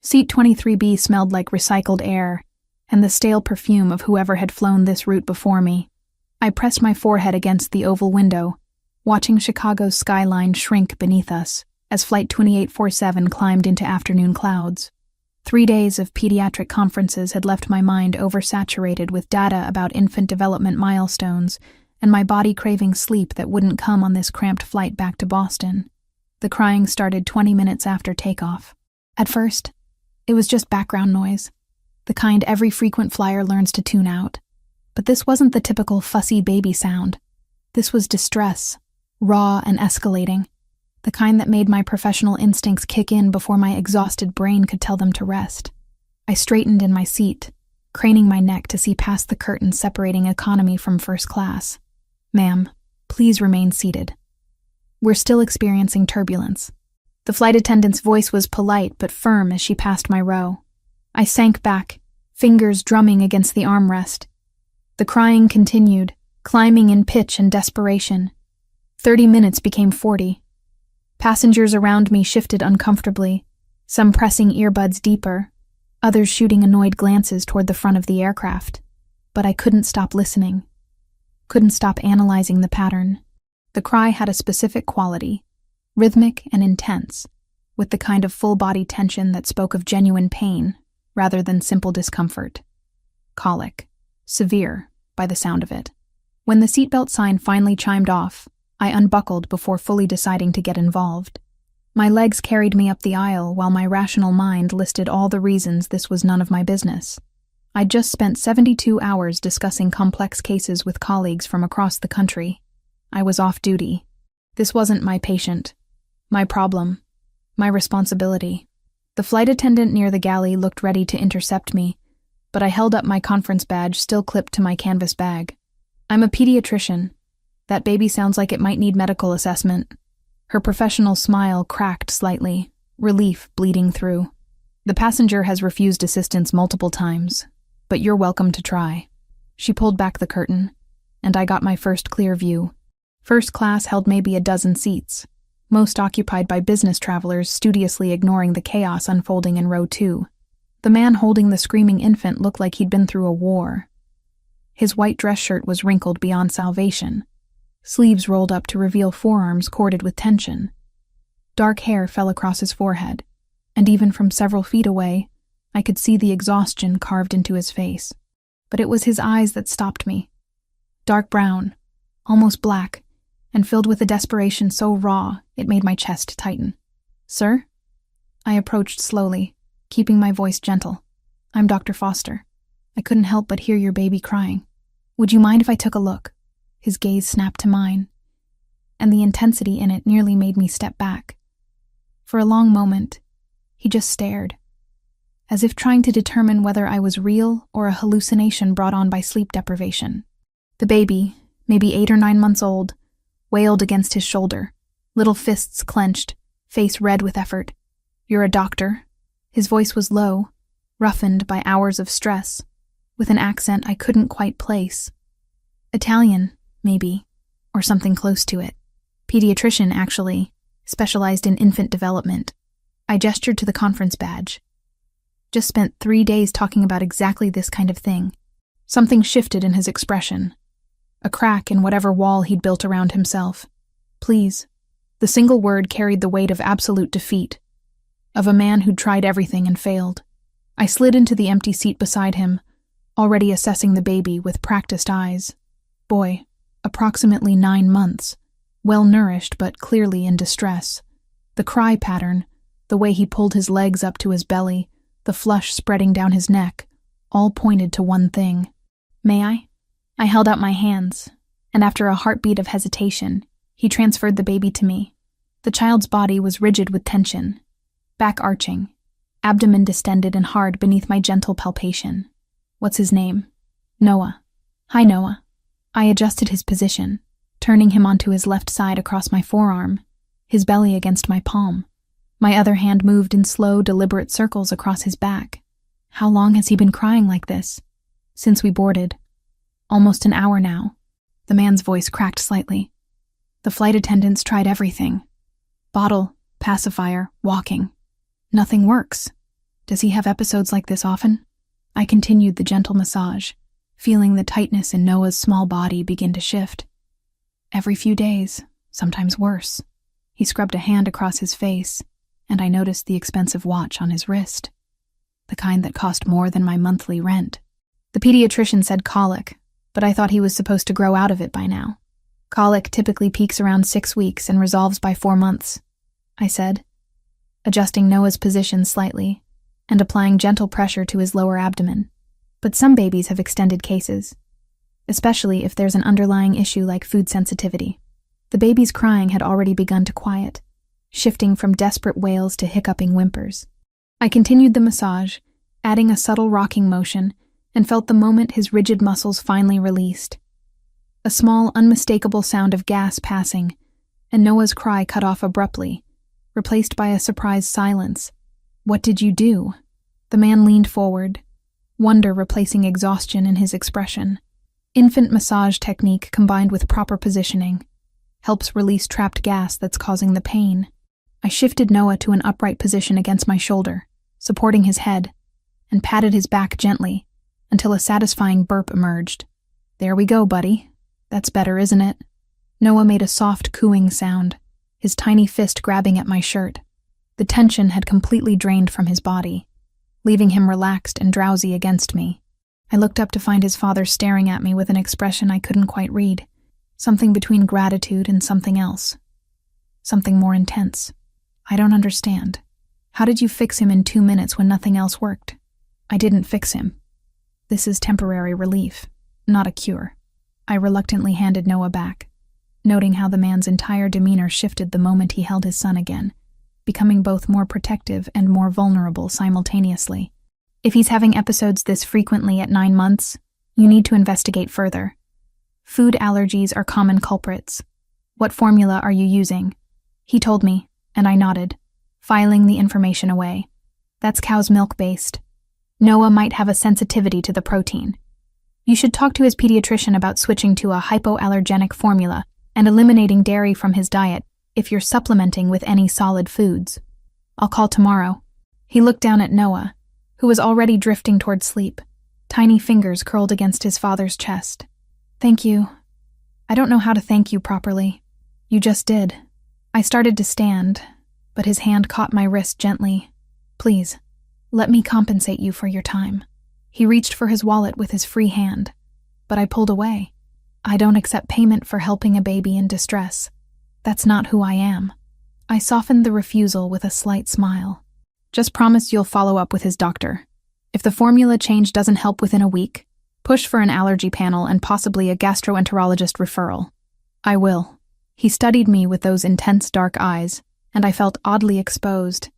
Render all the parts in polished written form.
Seat 23B smelled like recycled air and the stale perfume of whoever had flown this route before me. I pressed my forehead against the oval window, watching Chicago's skyline shrink beneath us as Flight 2847 climbed into afternoon clouds. 3 days of pediatric conferences had left my mind oversaturated with data about infant development milestones and my body craving sleep that wouldn't come on this cramped flight back to Boston. The crying started 20 minutes after takeoff. At first, it was just background noise, the kind every frequent flyer learns to tune out. But this wasn't the typical fussy baby sound. This was distress, raw and escalating, the kind that made my professional instincts kick in before my exhausted brain could tell them to rest. I straightened in my seat, craning my neck to see past the curtain separating economy from first class. "Ma'am, please remain seated. We're still experiencing turbulence." The flight attendant's voice was polite but firm as she passed my row. I sank back, fingers drumming against the armrest. The crying continued, climbing in pitch and desperation. 30 minutes became 40. Passengers around me shifted uncomfortably, some pressing earbuds deeper, others shooting annoyed glances toward the front of the aircraft. But I couldn't stop listening, couldn't stop analyzing the pattern. The cry had a specific quality, rhythmic and intense, with the kind of full-body tension that spoke of genuine pain rather than simple discomfort. Colic. Severe, by the sound of it. When the seatbelt sign finally chimed off, I unbuckled before fully deciding to get involved. My legs carried me up the aisle while my rational mind listed all the reasons this was none of my business. I'd just spent 72 hours discussing complex cases with colleagues from across the country. I was off duty. This wasn't my patient, my problem, my responsibility. The flight attendant near the galley looked ready to intercept me, but I held up my conference badge still clipped to my canvas bag. "I'm a pediatrician. That baby sounds like it might need medical assessment." Her professional smile cracked slightly, relief bleeding through. "The passenger has refused assistance multiple times, but you're welcome to try." She pulled back the curtain, and I got my first clear view. First class held maybe a dozen seats, most occupied by business travelers studiously ignoring the chaos unfolding in row 2. The man holding the screaming infant looked like he'd been through a war. His white dress shirt was wrinkled beyond salvation, sleeves rolled up to reveal forearms corded with tension. Dark hair fell across his forehead, and even from several feet away, I could see the exhaustion carved into his face. But it was his eyes that stopped me. Dark brown, almost black, and filled with a desperation so raw it made my chest tighten. "Sir?" I approached slowly, keeping my voice gentle. "I'm Dr. Foster. I couldn't help but hear your baby crying. Would you mind if I took a look?" His gaze snapped to mine, and the intensity in it nearly made me step back. For a long moment, he just stared, as if trying to determine whether I was real or a hallucination brought on by sleep deprivation. The baby, maybe 8 or 9 months old, wailed against his shoulder, little fists clenched, face red with effort. "You're a doctor?" His voice was low, roughened by hours of stress, with an accent I couldn't quite place. Italian, maybe, or something close to it. Pediatrician, actually, specialized in infant development. I gestured to the conference badge. Just spent 3 days talking about exactly this kind of thing. Something shifted in his expression. A crack in whatever wall he'd built around himself. "Please." The single word carried the weight of absolute defeat, of a man who'd tried everything and failed. I slid into the empty seat beside him, already assessing the baby with practiced eyes. Boy, approximately 9 months, well-nourished but clearly in distress. The cry pattern, the way he pulled his legs up to his belly, the flush spreading down his neck, all pointed to one thing. "May I?" I held out my hands, and after a heartbeat of hesitation, he transferred the baby to me. The child's body was rigid with tension, back arching, abdomen distended and hard beneath my gentle palpation. "What's his name?" "Noah." "Hi, Noah." I adjusted his position, turning him onto his left side across my forearm, his belly against my palm. My other hand moved in slow, deliberate circles across his back. "How long has he been crying like this?" "Since we boarded. Almost an hour now." The man's voice cracked slightly. "The flight attendants tried everything. Bottle, pacifier, walking. Nothing works." Does he have episodes like this often? I continued the gentle massage, feeling the tightness in Noah's small body begin to shift. Every few days, sometimes worse. He scrubbed a hand across his face, and I noticed the expensive watch on his wrist, the kind that cost more than my monthly rent. The pediatrician said colic, but I thought he was supposed to grow out of it by now. Colic typically peaks around 6 weeks and resolves by 4 months, I said, adjusting Noah's position slightly and applying gentle pressure to his lower abdomen. But some babies have extended cases, especially if there's an underlying issue like food sensitivity. The baby's crying had already begun to quiet, shifting from desperate wails to hiccuping whimpers. I continued the massage, adding a subtle rocking motion, and felt the moment his rigid muscles finally released. A small, unmistakable sound of gas passing, and Noah's cry cut off abruptly, replaced by a surprised silence. "What did you do?" The man leaned forward, wonder replacing exhaustion in his expression. Infant massage technique combined with proper positioning helps release trapped gas that's causing the pain. I shifted Noah to an upright position against my shoulder, supporting his head, and patted his back gently until a satisfying burp emerged. "There we go, buddy. That's better, isn't it?" Noah made a soft cooing sound, his tiny fist grabbing at my shirt. The tension had completely drained from his body, leaving him relaxed and drowsy against me. I looked up to find his father staring at me with an expression I couldn't quite read, something between gratitude and something else. Something more intense. "I don't understand. How did you fix him in 2 minutes when nothing else worked?" "I didn't fix him. This is temporary relief, not a cure." I reluctantly handed Noah back, noting how the man's entire demeanor shifted the moment he held his son again, becoming both more protective and more vulnerable simultaneously. "If he's having episodes this frequently at 9 months, you need to investigate further. Food allergies are common culprits. What formula are you using?" He told me, and I nodded, filing the information away. "That's cow's milk based. Noah might have a sensitivity to the protein. You should talk to his pediatrician about switching to a hypoallergenic formula and eliminating dairy from his diet if you're supplementing with any solid foods. I'll call tomorrow." He looked down at Noah, who was already drifting toward sleep, tiny fingers curled against his father's chest. "Thank you. I don't know how to thank you properly. You just did." I started to stand, but his hand caught my wrist gently. "Please, let me compensate you for your time." He reached for his wallet with his free hand, but I pulled away. "I don't accept payment for helping a baby in distress. That's not who I am." I softened the refusal with a slight smile. "Just promise you'll follow up with his doctor. If the formula change doesn't help within a week, push for an allergy panel and possibly a gastroenterologist referral." "I will." He studied me with those intense dark eyes, and I felt oddly exposed,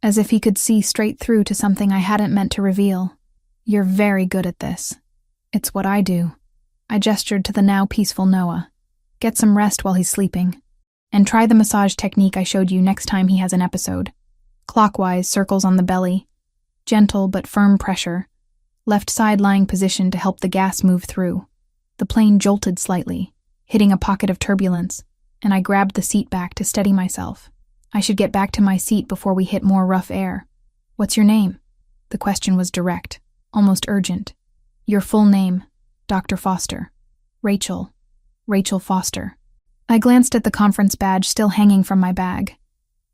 as if he could see straight through to something I hadn't meant to reveal. "You're very good at this." "It's what I do." I gestured to the now peaceful Noah. "Get some rest while he's sleeping. And try the massage technique I showed you next time he has an episode. Clockwise circles on the belly, gentle but firm pressure, left side lying position to help the gas move through." The plane jolted slightly, hitting a pocket of turbulence, and I grabbed the seat back to steady myself. I should get back to my seat before we hit more rough air. "What's your name?" The question was direct, almost urgent. "Your full name, Dr. Foster." "Rachel. Rachel Foster." I glanced at the conference badge still hanging from my bag,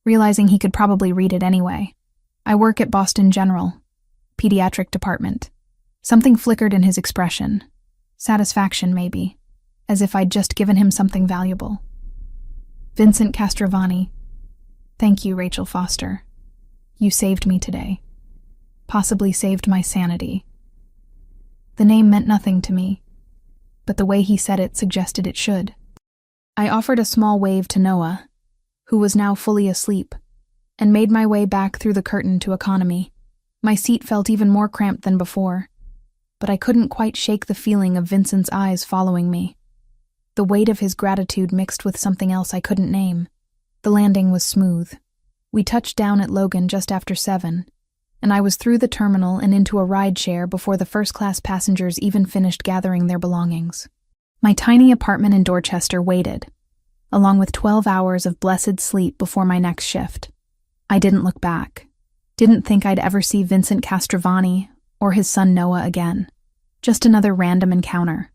realizing he could probably read it anyway. "I work at Boston General, Pediatric Department." Something flickered in his expression. Satisfaction, maybe, as if I'd just given him something valuable. "Vincent Castrovani." "Thank you, Rachel Foster. You saved me today. Possibly saved my sanity." The name meant nothing to me, but the way he said it suggested it should. I offered a small wave to Noah, who was now fully asleep, and made my way back through the curtain to economy. My seat felt even more cramped than before, but I couldn't quite shake the feeling of Vincent's eyes following me. The weight of his gratitude mixed with something else I couldn't name. The landing was smooth. We touched down at Logan just after 7, and I was through the terminal and into a ride share before the first-class passengers even finished gathering their belongings. My tiny apartment in Dorchester waited, along with 12 hours of blessed sleep before my next shift. I didn't look back, Didn't think I'd ever see Vincent Castrovani or his son Noah again. Just another random encounter.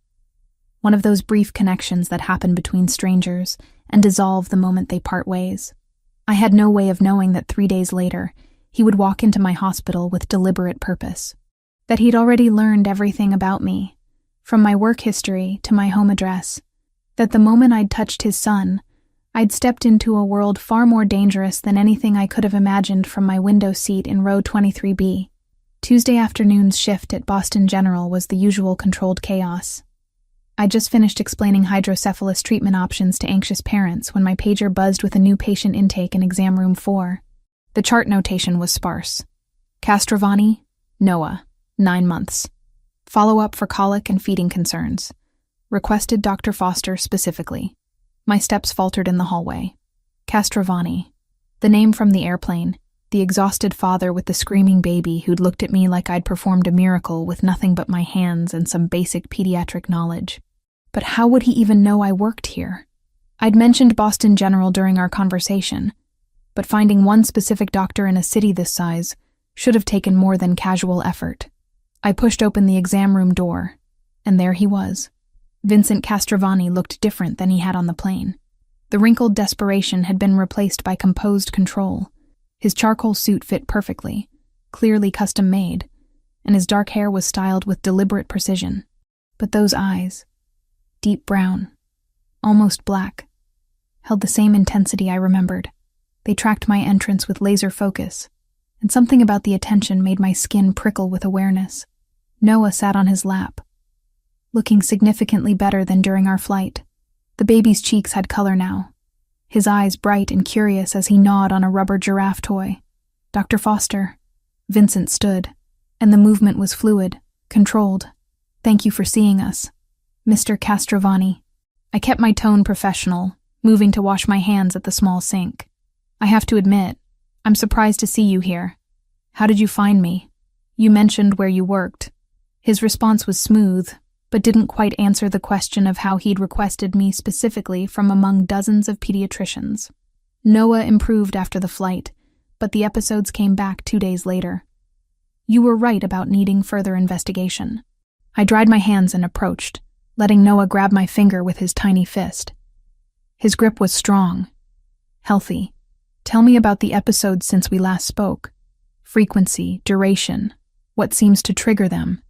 One of those brief connections that happen between strangers and dissolve the moment they part ways. I had no way of knowing that 3 days later, he would walk into my hospital with deliberate purpose. That he'd already learned everything about me, from my work history to my home address. That the moment I'd touched his son, I'd stepped into a world far more dangerous than anything I could have imagined from my window seat in row 23B. Tuesday afternoon's shift at Boston General was the usual controlled chaos. I just finished explaining hydrocephalus treatment options to anxious parents when my pager buzzed with a new patient intake in exam room 4. The chart notation was sparse. Castrovani, Noah, 9 months. Follow-up for colic and feeding concerns. Requested Dr. Foster specifically. My steps faltered in the hallway. Castrovani. The name from the airplane. The exhausted father with the screaming baby who'd looked at me like I'd performed a miracle with nothing but my hands and some basic pediatric knowledge. But how would he even know I worked here? I'd mentioned Boston General during our conversation, but finding one specific doctor in a city this size should have taken more than casual effort. I pushed open the exam room door, and there he was. Vincent Castrovani looked different than he had on the plane. The wrinkled desperation had been replaced by composed control. His charcoal suit fit perfectly, clearly custom-made, and his dark hair was styled with deliberate precision. But those eyes, deep brown, almost black, held the same intensity I remembered. They tracked my entrance with laser focus, and something about the attention made my skin prickle with awareness. Noah sat on his lap, looking significantly better than during our flight. The baby's cheeks had color now, his eyes bright and curious as he gnawed on a rubber giraffe toy. Dr. Foster. Vincent stood, and the movement was fluid, controlled. Thank you for seeing us. Mr. Castrovani. I kept my tone professional, moving to wash my hands at the small sink. I have to admit, I'm surprised to see you here. How did you find me? You mentioned where you worked. His response was smooth, but didn't quite answer the question of how he'd requested me specifically from among dozens of pediatricians. Noah improved after the flight, but the episodes came back 2 days later. You were right about needing further investigation. I dried my hands and approached, letting Noah grab my finger with his tiny fist. His grip was strong, healthy. Tell me about the episodes since we last spoke. Frequency, duration, what seems to trigger them.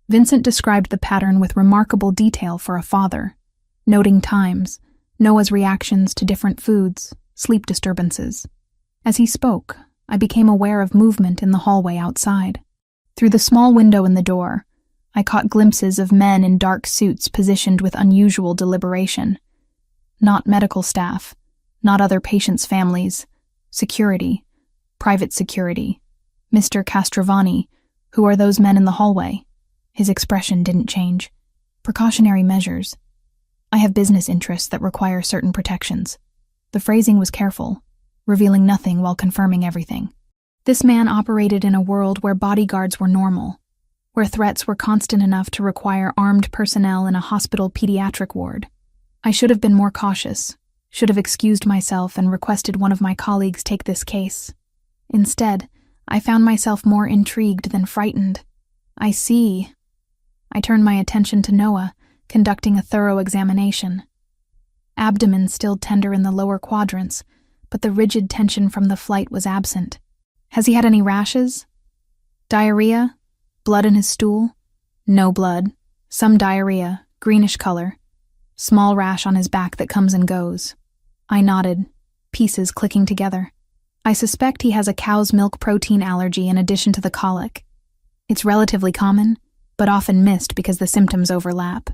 Vincent described the pattern with remarkable detail for a father, noting times, Noah's reactions to different foods, sleep disturbances. As he spoke, I became aware of movement in the hallway outside. Through the small window in the door, I caught glimpses of men in dark suits positioned with unusual deliberation. Not medical staff, not other patients' families, security, private security. Mr. Castrovani, who are those men in the hallway? His expression didn't change. Precautionary measures. I have business interests that require certain protections. The phrasing was careful, revealing nothing while confirming everything. This man operated in a world where bodyguards were normal, where threats were constant enough to require armed personnel in a hospital pediatric ward. I should have been more cautious, should have excused myself and requested one of my colleagues take this case. Instead, I found myself more intrigued than frightened. I see. I turned my attention to Noah, conducting a thorough examination. Abdomen still tender in the lower quadrants, but the rigid tension from the flight was absent. Has he had any rashes? Diarrhea? Blood in his stool? No blood. Some diarrhea, greenish color. Small rash on his back that comes and goes. I nodded, pieces clicking together. I suspect he has a cow's milk protein allergy in addition to the colic. It's relatively common, but often missed because the symptoms overlap.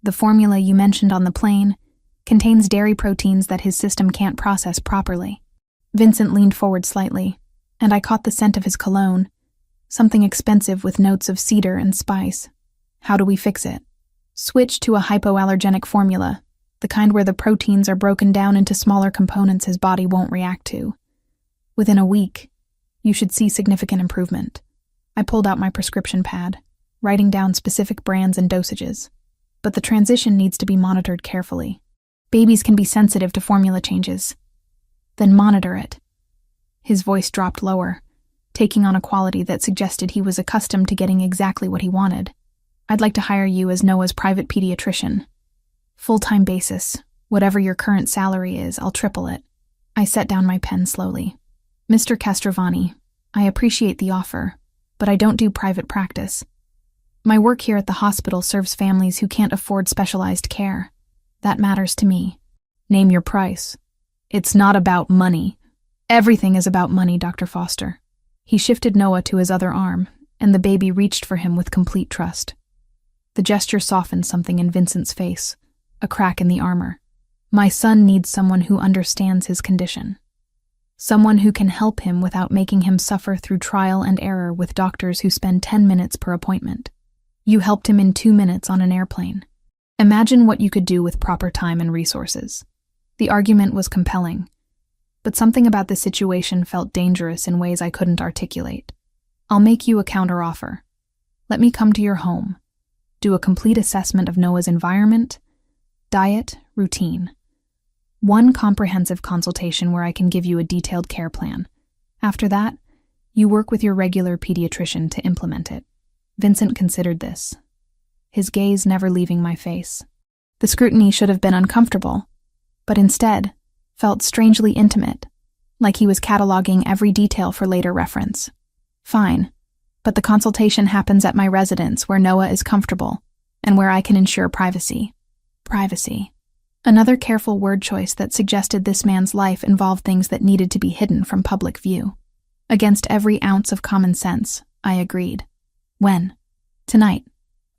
The formula you mentioned on the plane contains dairy proteins that his system can't process properly. Vincent leaned forward slightly, and I caught the scent of his cologne, something expensive with notes of cedar and spice. How do we fix it? Switch to a hypoallergenic formula, the kind where the proteins are broken down into smaller components his body won't react to. Within a week, you should see significant improvement. I pulled out my prescription pad, writing down specific brands and dosages. But the transition needs to be monitored carefully. Babies can be sensitive to formula changes. Then monitor it. His voice dropped lower, taking on a quality that suggested he was accustomed to getting exactly what he wanted. "I'd like to hire you as Noah's private pediatrician. Full-time basis. Whatever your current salary is, I'll triple it." I set down my pen slowly. "Mr. Castrovani, I appreciate the offer, but I don't do private practice. My work here at the hospital serves families who can't afford specialized care. That matters to me." "Name your price." "It's not about money." "Everything is about money, Dr. Foster." He shifted Noah to his other arm, and the baby reached for him with complete trust. The gesture softened something in Vincent's face, a crack in the armor. "My son needs someone who understands his condition. Someone who can help him without making him suffer through trial and error with doctors who spend 10 minutes per appointment. You helped him in 2 minutes on an airplane. Imagine what you could do with proper time and resources." The argument was compelling, but something about the situation felt dangerous in ways I couldn't articulate. "I'll make you a counteroffer. Let me come to your home, do a complete assessment of Noah's environment, diet, routine. One comprehensive consultation where I can give you a detailed care plan. After that, you work with your regular pediatrician to implement it." Vincent considered this, his gaze never leaving my face. The scrutiny should have been uncomfortable, but instead felt strangely intimate, like he was cataloging every detail for later reference. "Fine, but the consultation happens at my residence where Noah is comfortable and where I can ensure privacy." Privacy. Another careful word choice that suggested this man's life involved things that needed to be hidden from public view. Against every ounce of common sense, I agreed. "When?" "Tonight.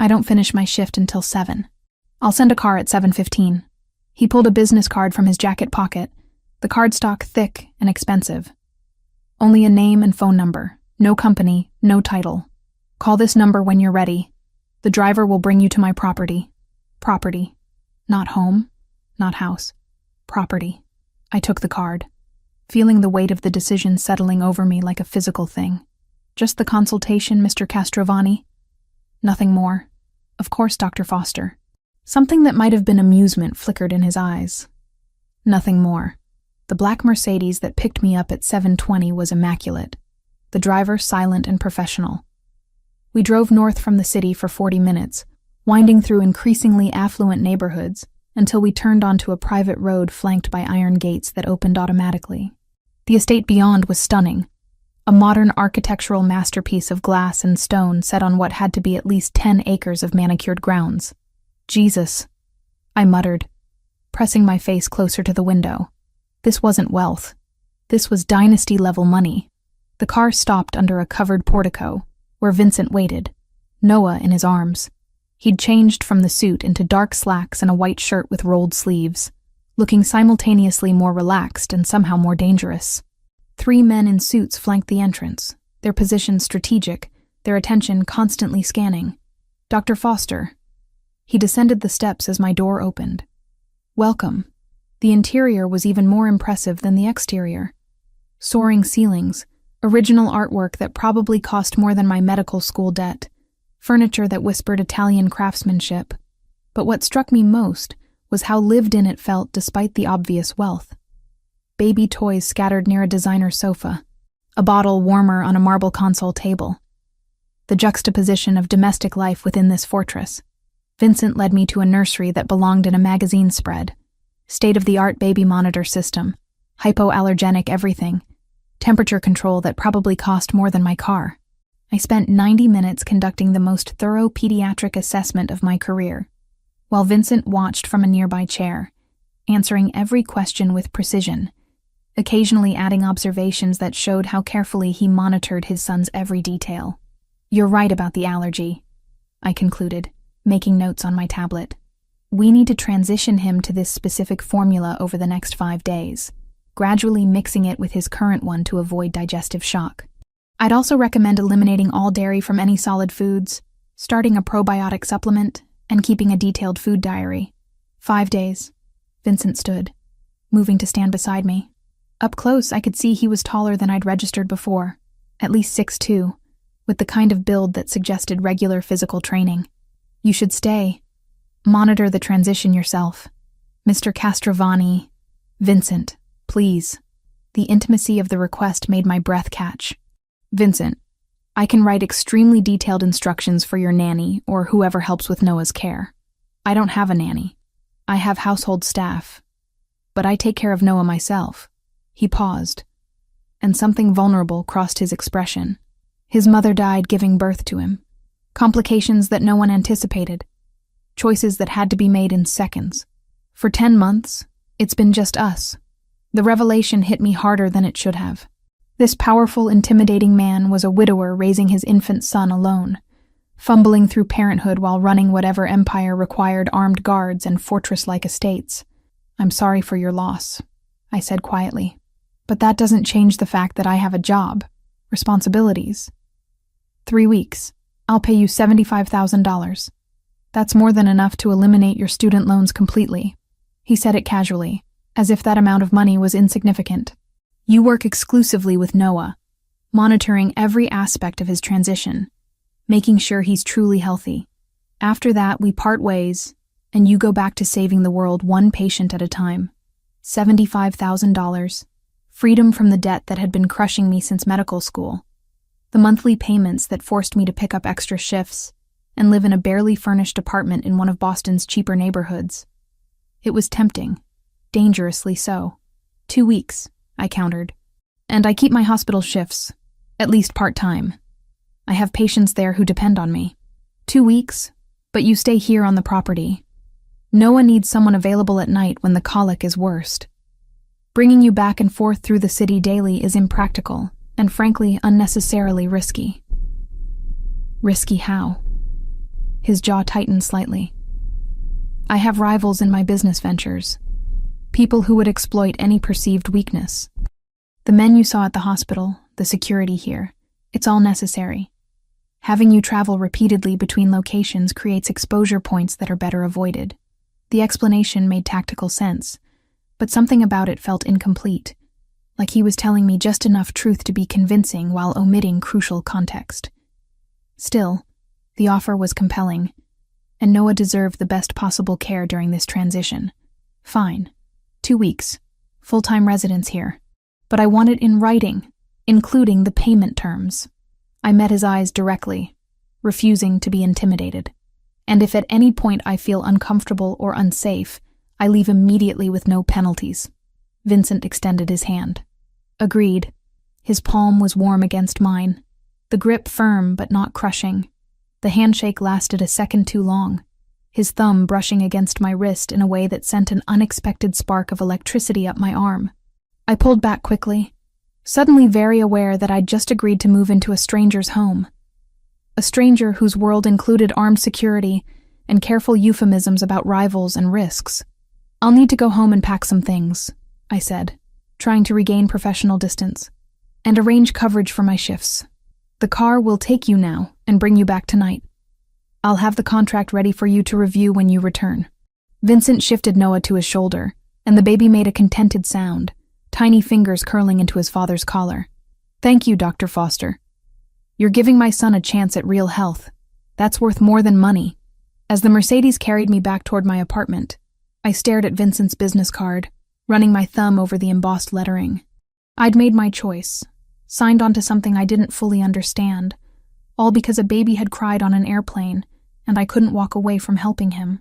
I don't finish my shift until 7. I'll send a car at 7:15. He pulled a business card from his jacket pocket, the cardstock thick and expensive. "Only a name and phone number. No company, no title. Call this number when you're ready. The driver will bring you to my property." Property. Not home, not house. Property. I took the card, feeling the weight of the decision settling over me like a physical thing. "Just the consultation, Mr. Castrovani?" "Nothing more." "Of course, Dr. Foster." Something that might have been amusement flickered in his eyes. "Nothing more." The black Mercedes that picked me up at 7:20 was immaculate, the driver silent and professional. We drove north from the city for 40 minutes, winding through increasingly affluent neighborhoods until we turned onto a private road flanked by iron gates that opened automatically. The estate beyond was stunning, a modern architectural masterpiece of glass and stone set on what had to be at least 10 acres of manicured grounds. "Jesus," I muttered, pressing my face closer to the window. This wasn't wealth. This was dynasty-level money. The car stopped under a covered portico, where Vincent waited, Noah in his arms. He'd changed from the suit into dark slacks and a white shirt with rolled sleeves, looking simultaneously more relaxed and somehow more dangerous. 3 men in suits flanked the entrance, their positions strategic, their attention constantly scanning. "Dr. Foster." He descended the steps as my door opened. "Welcome." The interior was even more impressive than the exterior. Soaring ceilings, original artwork that probably cost more than my medical school debt, furniture that whispered Italian craftsmanship. But what struck me most was how lived in it felt despite the obvious wealth. Baby toys scattered near a designer sofa, a bottle warmer on a marble console table. The juxtaposition of domestic life within this fortress. Vincent led me to a nursery that belonged in a magazine spread. State-of-the-art baby monitor system, hypoallergenic everything, temperature control that probably cost more than my car. I spent 90 minutes conducting the most thorough pediatric assessment of my career, while Vincent watched from a nearby chair, answering every question with precision, occasionally adding observations that showed how carefully he monitored his son's every detail. "You're right about the allergy," I concluded, making notes on my tablet. "We need to transition him to this specific formula over the next 5 days, gradually mixing it with his current one to avoid digestive shock. I'd also recommend eliminating all dairy from any solid foods, starting a probiotic supplement, and keeping a detailed food diary." 5 days. Vincent stood, moving to stand beside me. Up close, I could see he was taller than I'd registered before, at least 6'2", with the kind of build that suggested regular physical training. "You should stay. Monitor the transition yourself. Mr. Castrovani." "Vincent, please." The intimacy of the request made my breath catch. Vincent, I can write extremely detailed instructions for your nanny or whoever helps with Noah's care. I don't have a nanny. I have household staff. But I take care of Noah myself. He paused, and something vulnerable crossed his expression. His mother died giving birth to him. Complications that no one anticipated. Choices that had to be made in seconds. For 10 months, it's been just us. The revelation hit me harder than it should have. This powerful, intimidating man was a widower raising his infant son alone, fumbling through parenthood while running whatever empire required armed guards and fortress-like estates. I'm sorry for your loss, I said quietly. But that doesn't change the fact that I have a job, responsibilities. 3 weeks. I'll pay you $75,000. That's more than enough to eliminate your student loans completely. He said it casually, as if that amount of money was insignificant. You work exclusively with Noah, monitoring every aspect of his transition, making sure he's truly healthy. After that, we part ways, and you go back to saving the world one patient at a time. $75,000. Freedom from the debt that had been crushing me since medical school. The monthly payments that forced me to pick up extra shifts and live in a barely furnished apartment in one of Boston's cheaper neighborhoods. It was tempting, dangerously so. 2 weeks, I countered. And I keep my hospital shifts, at least part-time. I have patients there who depend on me. 2 weeks, but you stay here on the property. Noah needs someone available at night when the colic is worst. Bringing you back and forth through the city daily is impractical and frankly unnecessarily risky. Risky how? His jaw tightened slightly. I have rivals in my business ventures. People who would exploit any perceived weakness. The men you saw at the hospital, the security here, it's all necessary. Having you travel repeatedly between locations creates exposure points that are better avoided. The explanation made tactical sense, but something about it felt incomplete, like he was telling me just enough truth to be convincing while omitting crucial context. Still, the offer was compelling, and Noah deserved the best possible care during this transition. Fine. 2 weeks. Full-time residence here. But I want it in writing, including the payment terms. I met his eyes directly, refusing to be intimidated. And if at any point I feel uncomfortable or unsafe, I leave immediately with no penalties. Vincent extended his hand. Agreed. His palm was warm against mine, the grip firm but not crushing. The handshake lasted a second too long, his thumb brushing against my wrist in a way that sent an unexpected spark of electricity up my arm. I pulled back quickly, suddenly very aware that I'd just agreed to move into a stranger's home. A stranger whose world included armed security and careful euphemisms about rivals and risks. I'll need to go home and pack some things, I said, trying to regain professional distance, and arrange coverage for my shifts. The car will take you now and bring you back tonight. I'll have the contract ready for you to review when you return. Vincent shifted Noah to his shoulder, and the baby made a contented sound, tiny fingers curling into his father's collar. Thank you, Dr. Foster. You're giving my son a chance at real health. That's worth more than money. As the Mercedes carried me back toward my apartment, I stared at Vincent's business card, running my thumb over the embossed lettering. I'd made my choice, signed onto something I didn't fully understand, all because a baby had cried on an airplane, and I couldn't walk away from helping him.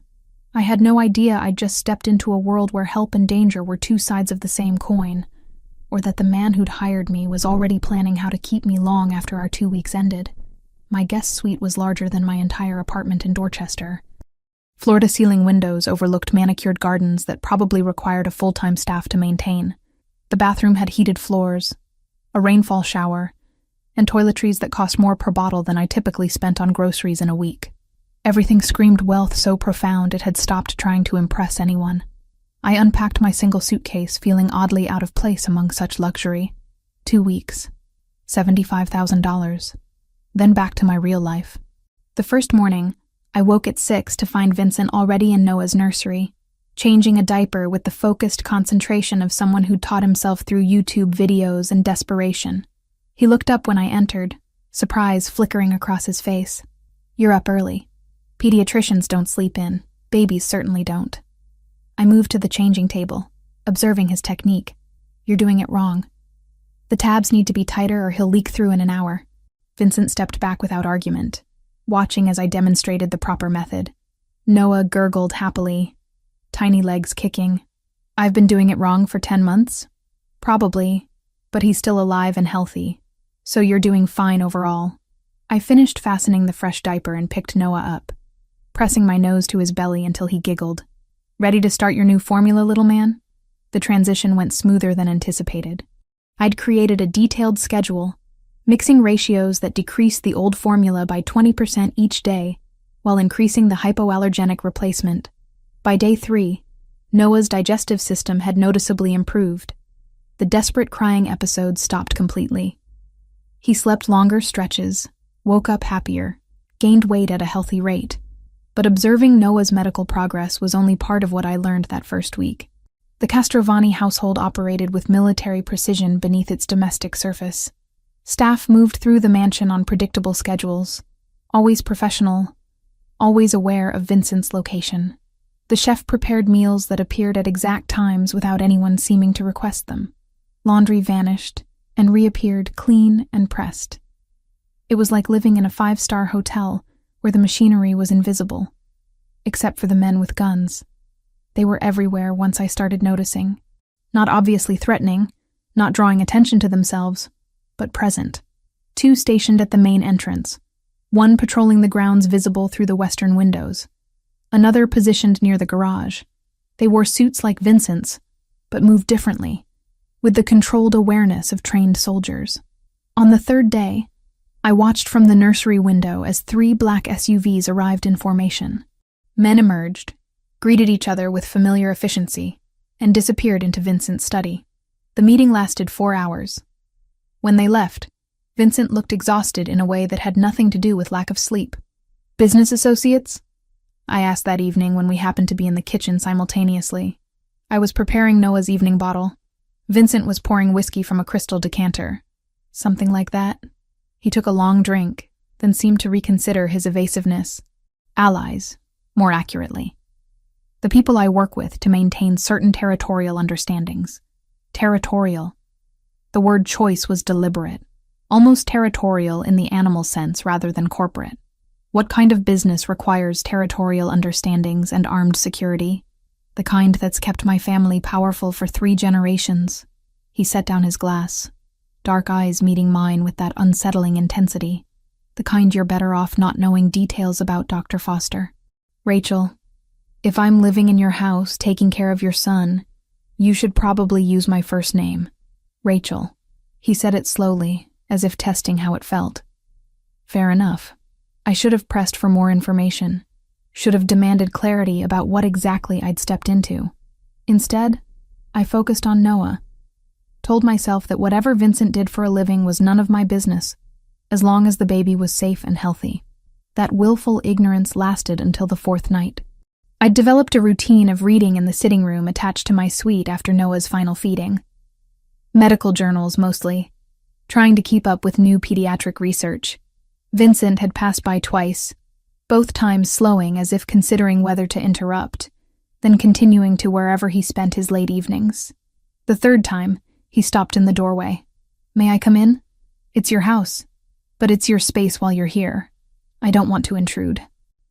I had no idea I'd just stepped into a world where help and danger were two sides of the same coin, or that the man who'd hired me was already planning how to keep me long after our 2 weeks ended. My guest suite was larger than my entire apartment in Dorchester. Floor-to-ceiling windows overlooked manicured gardens that probably required a full-time staff to maintain. The bathroom had heated floors, a rainfall shower, and toiletries that cost more per bottle than I typically spent on groceries in a week. Everything screamed wealth so profound it had stopped trying to impress anyone. I unpacked my single suitcase, feeling oddly out of place among such luxury. 2 weeks. $75,000. Then back to my real life. The first morning, I woke at 6 to find Vincent already in Noah's nursery, changing a diaper with the focused concentration of someone who'd taught himself through YouTube videos and desperation. He looked up when I entered, surprise flickering across his face. You're up early. Pediatricians don't sleep in. Babies certainly don't. I moved to the changing table, observing his technique. You're doing it wrong. The tabs need to be tighter or he'll leak through in an hour. Vincent stepped back without argument, watching as I demonstrated the proper method. Noah gurgled happily, tiny legs kicking. I've been doing it wrong for 10 months? Probably, but he's still alive and healthy, so you're doing fine overall. I finished fastening the fresh diaper and picked Noah up, pressing my nose to his belly until he giggled. Ready to start your new formula, little man? The transition went smoother than anticipated. I'd created a detailed schedule, mixing ratios that decreased the old formula by 20% each day, while increasing the hypoallergenic replacement. By day 3, Noah's digestive system had noticeably improved. The desperate crying episodes stopped completely. He slept longer stretches, woke up happier, gained weight at a healthy rate. But observing Noah's medical progress was only part of what I learned that first week. The Castrovani household operated with military precision beneath its domestic surface. Staff moved through the mansion on predictable schedules, always professional, always aware of Vincent's location. The chef prepared meals that appeared at exact times without anyone seeming to request them. Laundry vanished and reappeared clean and pressed. It was like living in a 5-star hotel where the machinery was invisible, except for the men with guns. They were everywhere once I started noticing. Not obviously threatening, not drawing attention to themselves, but present. 2 stationed at the main entrance, one patrolling the grounds visible through the western windows, another positioned near the garage. They wore suits like Vincent's, but moved differently, with the controlled awareness of trained soldiers. On the 3rd day, I watched from the nursery window as 3 black SUVs arrived in formation. Men emerged, greeted each other with familiar efficiency, and disappeared into Vincent's study. The meeting lasted 4 hours. When they left, Vincent looked exhausted in a way that had nothing to do with lack of sleep. "Business associates?" I asked that evening when we happened to be in the kitchen simultaneously. I was preparing Noah's evening bottle. Vincent was pouring whiskey from a crystal decanter. "Something like that?" He took a long drink, then seemed to reconsider his evasiveness. "Allies, more accurately. The people I work with to maintain certain territorial understandings." Territorial. The word choice was deliberate, almost territorial in the animal sense rather than corporate. What kind of business requires territorial understandings and armed security? The kind that's kept my family powerful for 3 generations. He set down his glass, dark eyes meeting mine with that unsettling intensity. The kind you're better off not knowing details about, Dr. Foster. "Rachel, if I'm living in your house taking care of your son, you should probably use my first name. Rachel." He said it slowly, as if testing how it felt. Fair enough. I should have pressed for more information, should have demanded clarity about what exactly I'd stepped into. Instead, I focused on Noah. Told myself that whatever Vincent did for a living was none of my business, as long as the baby was safe and healthy. That willful ignorance lasted until the 4th night. I'd developed a routine of reading in the sitting room attached to my suite after Noah's final feeding. Medical journals, mostly, trying to keep up with new pediatric research. Vincent had passed by twice, both times slowing as if considering whether to interrupt, then continuing to wherever he spent his late evenings. The 3rd time, he stopped in the doorway. "May I come in? It's your house, but it's your space while you're here. I don't want to intrude."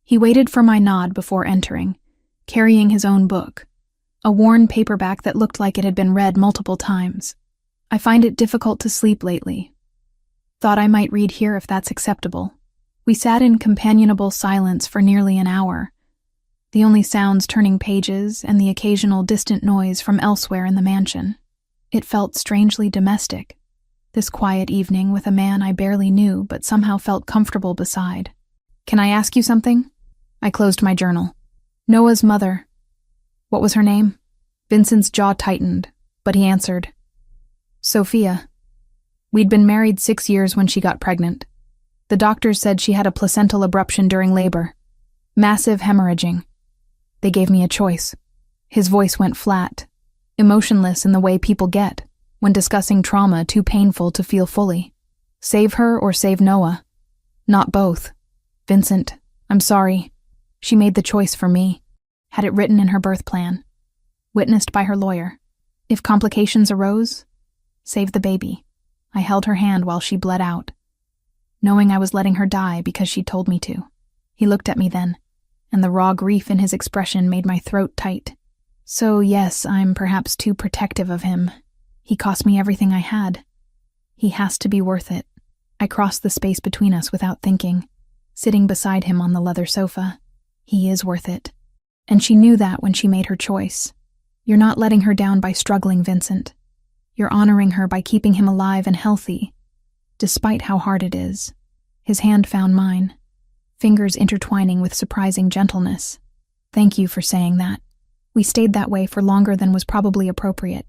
He waited for my nod before entering, carrying his own book, a worn paperback that looked like it had been read multiple times. "I find it difficult to sleep lately. Thought I might read here if that's acceptable." We sat in companionable silence for nearly an hour, the only sounds turning pages and the occasional distant noise from elsewhere in the mansion. It felt strangely domestic, this quiet evening with a man I barely knew but somehow felt comfortable beside. "Can I ask you something?" I closed my journal. "Noah's mother. What was her name?" Vincent's jaw tightened, but he answered. "Sophia. We'd been married 6 years when she got pregnant. The doctors said she had a placental abruption during labor. Massive hemorrhaging. They gave me a choice." His voice went flat, emotionless in the way people get when discussing trauma too painful to feel fully. "Save her or save Noah. Not both. Vincent, I'm sorry. She made the choice for me. Had it written in her birth plan. Witnessed by her lawyer. If complications arose, save the baby. I held her hand while she bled out, knowing I was letting her die because she told me to. He looked at me then, and the raw grief in his expression made my throat tight. So yes, I'm perhaps too protective of him. He cost me everything I had. He has to be worth it. I crossed the space between us without thinking, sitting beside him on the leather sofa. He is worth it. And she knew that when she made her choice. You're not letting her down by struggling, Vincent. You're honoring her by keeping him alive and healthy, despite how hard it is. His hand found mine, fingers intertwining with surprising gentleness. Thank you for saying that. We stayed that way for longer than was probably appropriate.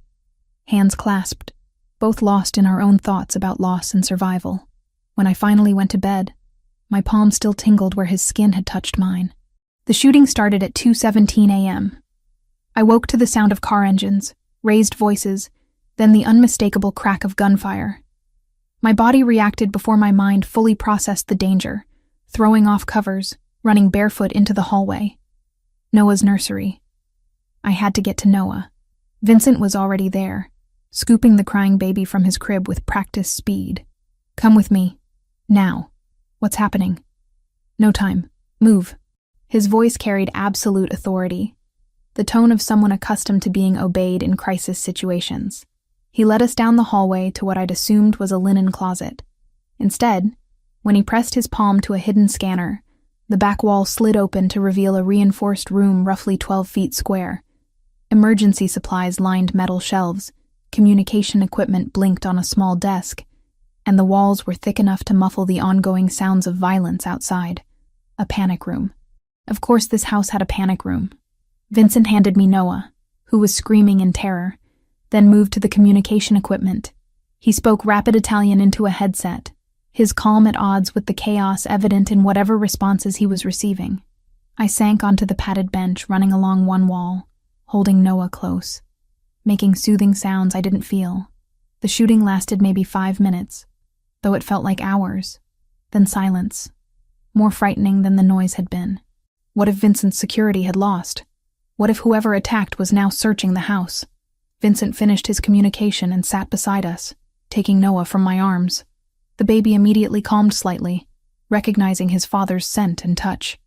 Hands clasped, both lost in our own thoughts about loss and survival. When I finally went to bed, my palm still tingled where his skin had touched mine. The shooting started at 2:17 a.m. I woke to the sound of car engines, raised voices, then the unmistakable crack of gunfire. My body reacted before my mind fully processed the danger, throwing off covers, running barefoot into the hallway. Noah's nursery. I had to get to Noah. Vincent was already there, scooping the crying baby from his crib with practiced speed. Come with me. Now. What's happening? No time. Move. His voice carried absolute authority, the tone of someone accustomed to being obeyed in crisis situations. He led us down the hallway to what I'd assumed was a linen closet. Instead, when he pressed his palm to a hidden scanner, the back wall slid open to reveal a reinforced room roughly 12 feet square. Emergency supplies lined metal shelves, communication equipment blinked on a small desk, and the walls were thick enough to muffle the ongoing sounds of violence outside. A panic room. Of course this house had a panic room. Vincent handed me Noah, who was screaming in terror, then moved to the communication equipment. He spoke rapid Italian into a headset, his calm at odds with the chaos evident in whatever responses he was receiving. I sank onto the padded bench running along one wall, holding Noah close, making soothing sounds I didn't feel. The shooting lasted maybe 5 minutes, though it felt like hours. Then silence, more frightening than the noise had been. What if Vincent's security had lost? What if whoever attacked was now searching the house? Vincent finished his communication and sat beside us, taking Noah from my arms. The baby immediately calmed slightly, recognizing his father's scent and touch.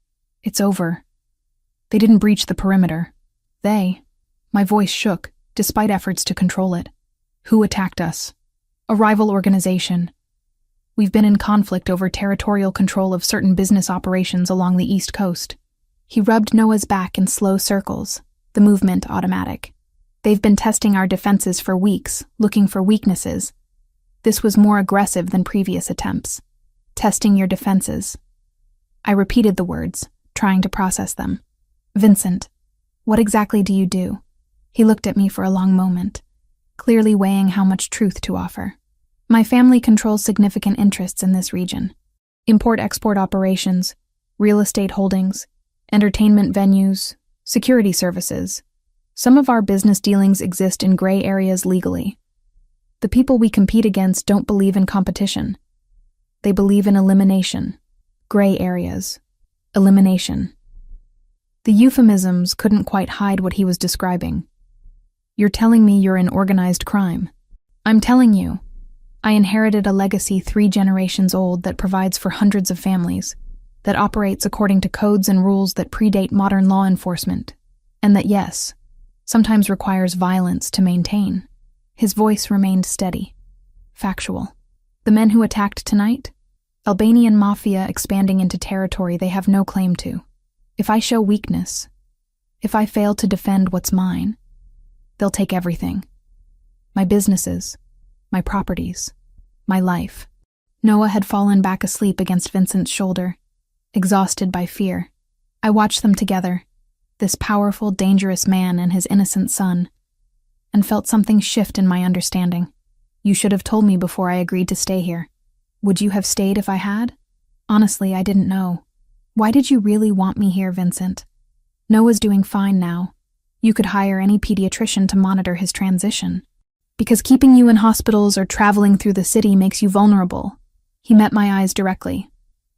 It's over. They didn't breach the perimeter. My voice shook, despite efforts to control it. Who attacked us? A rival organization. We've been in conflict over territorial control of certain business operations along the East Coast. He rubbed Noah's back in slow circles, the movement automatic. They've been testing our defenses for weeks, looking for weaknesses. This was more aggressive than previous attempts. Testing your defenses. I repeated the words, trying to process them. Vincent, what exactly do you do? He looked at me for a long moment, clearly weighing how much truth to offer. My family controls significant interests in this region. Import-export operations, real estate holdings, entertainment venues, security services. Some of our business dealings exist in gray areas legally. The people we compete against don't believe in competition. They believe in elimination. Gray areas. Elimination. The euphemisms couldn't quite hide what he was describing. You're telling me you're in organized crime. I'm telling you, I inherited a legacy 3 generations old that provides for hundreds of families, that operates according to codes and rules that predate modern law enforcement, and that, yes, sometimes requires violence to maintain. His voice remained steady, factual. The men who attacked tonight? Albanian Mafia expanding into territory they have no claim to. If I show weakness, if I fail to defend what's mine, they'll take everything. My businesses, my properties, my life. Noah had fallen back asleep against Vincent's shoulder, exhausted by fear. I watched them together, this powerful, dangerous man and his innocent son, and felt something shift in my understanding. You should have told me before I agreed to stay here. Would you have stayed if I had? Honestly, I didn't know. Why did you really want me here, Vincent? Noah's doing fine now. You could hire any pediatrician to monitor his transition. Because keeping you in hospitals or traveling through the city makes you vulnerable. He met my eyes directly.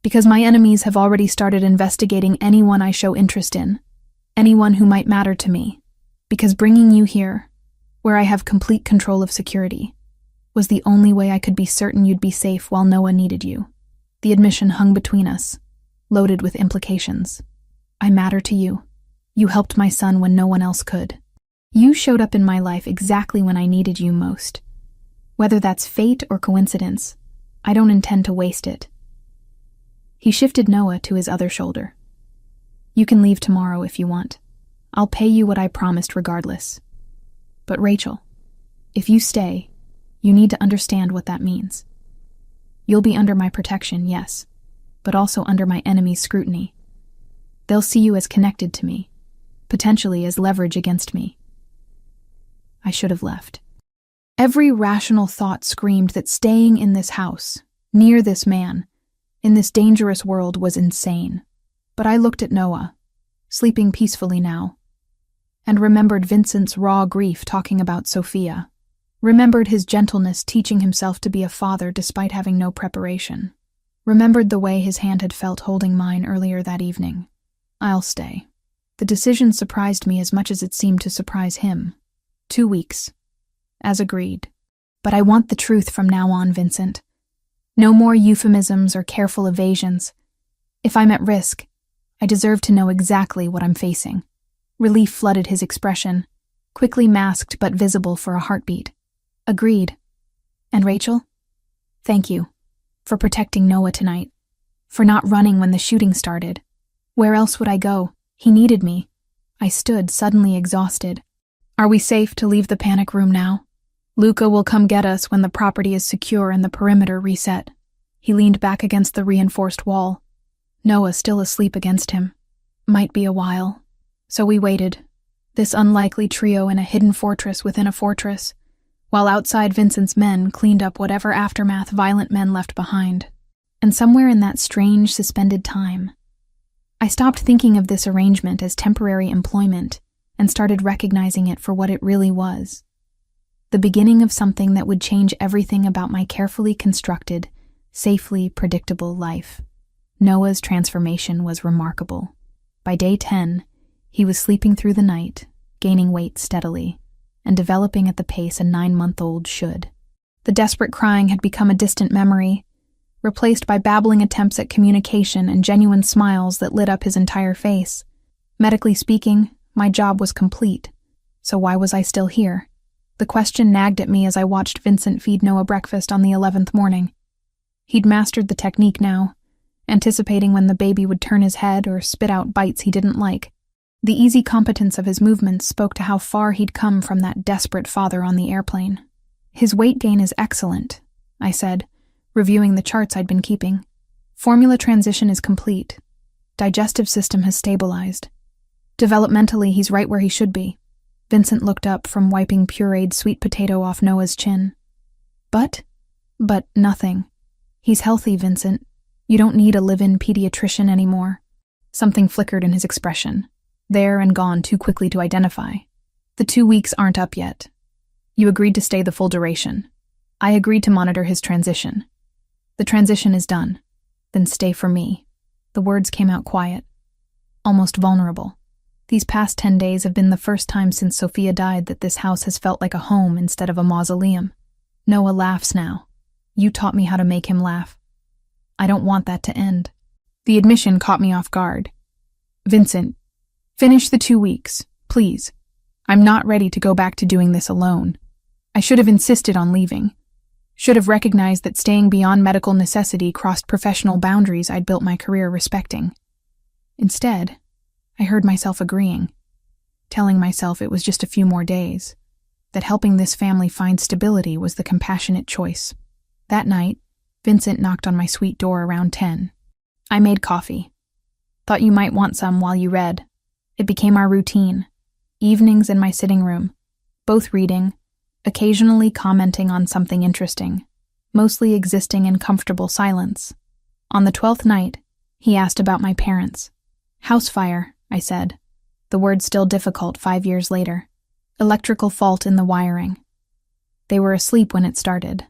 Because my enemies have already started investigating anyone I show interest in, anyone who might matter to me. Because bringing you here, where I have complete control of security, was the only way I could be certain you'd be safe while Noah needed you. The admission hung between us, loaded with implications. I matter to you. You helped my son when no one else could. You showed up in my life exactly when I needed you most. Whether that's fate or coincidence, I don't intend to waste it. He shifted Noah to his other shoulder. You can leave tomorrow if you want. I'll pay you what I promised regardless. But Rachel, if you stay, you need to understand what that means. You'll be under my protection, yes, but also under my enemy's scrutiny. They'll see you as connected to me, potentially as leverage against me. I should have left. Every rational thought screamed that staying in this house, near this man, in this dangerous world was insane. But I looked at Noah, sleeping peacefully now, and remembered Vincent's raw grief talking about Sophia, remembered his gentleness teaching himself to be a father despite having no preparation, remembered the way his hand had felt holding mine earlier that evening. I'll stay. The decision surprised me as much as it seemed to surprise him. 2 weeks. As agreed. But I want the truth from now on, Vincent. No more euphemisms or careful evasions. If I'm at risk, I deserve to know exactly what I'm facing. Relief flooded his expression, quickly masked but visible for a heartbeat. Agreed. And Rachel? Thank you. For protecting Noah tonight. For not running when the shooting started. Where else would I go? He needed me. I stood, suddenly exhausted. Are we safe to leave the panic room now? Luca will come get us when the property is secure and the perimeter reset. He leaned back against the reinforced wall. Noah still asleep against him. Might be a while. So we waited. This unlikely trio in a hidden fortress within a fortress, while outside Vincent's men cleaned up whatever aftermath violent men left behind. And somewhere in that strange, suspended time, I stopped thinking of this arrangement as temporary employment and started recognizing it for what it really was. The beginning of something that would change everything about my carefully constructed, safely predictable life. Noah's transformation was remarkable. By day 10, he was sleeping through the night, gaining weight steadily, and developing at the pace a 9-month-old should. The desperate crying had become a distant memory, replaced by babbling attempts at communication and genuine smiles that lit up his entire face. Medically speaking, my job was complete, so why was I still here? The question nagged at me as I watched Vincent feed Noah breakfast on the 11th morning. He'd mastered the technique now, anticipating when the baby would turn his head or spit out bites he didn't like. The easy competence of his movements spoke to how far he'd come from that desperate father on the airplane. His weight gain is excellent, I said, reviewing the charts I'd been keeping. Formula transition is complete. Digestive system has stabilized. Developmentally, he's right where he should be. Vincent looked up from wiping pureed sweet potato off Noah's chin. But nothing. He's healthy, Vincent. You don't need a live-in pediatrician anymore. Something flickered in his expression, there and gone too quickly to identify. The 2 weeks aren't up yet. You agreed to stay the full duration. I agreed to monitor his transition. The transition is done. Then stay for me. The words came out quiet, almost vulnerable. These past 10 days have been the first time since Sophia died that this house has felt like a home instead of a mausoleum. Noah laughs now. You taught me how to make him laugh. I don't want that to end. The admission caught me off guard. Vincent, finish the 2 weeks, please. I'm not ready to go back to doing this alone. I should have insisted on leaving. Should have recognized that staying beyond medical necessity crossed professional boundaries I'd built my career respecting. Instead, I heard myself agreeing, telling myself it was just a few more days, that helping this family find stability was the compassionate choice. That night, Vincent knocked on my suite door around 10. I made coffee. Thought you might want some while you read. It became our routine. Evenings in my sitting room, both reading, occasionally commenting on something interesting, mostly existing in comfortable silence. On the 12th night, he asked about my parents. House fire, I said, the word still difficult 5 years later. Electrical fault in the wiring. They were asleep when it started.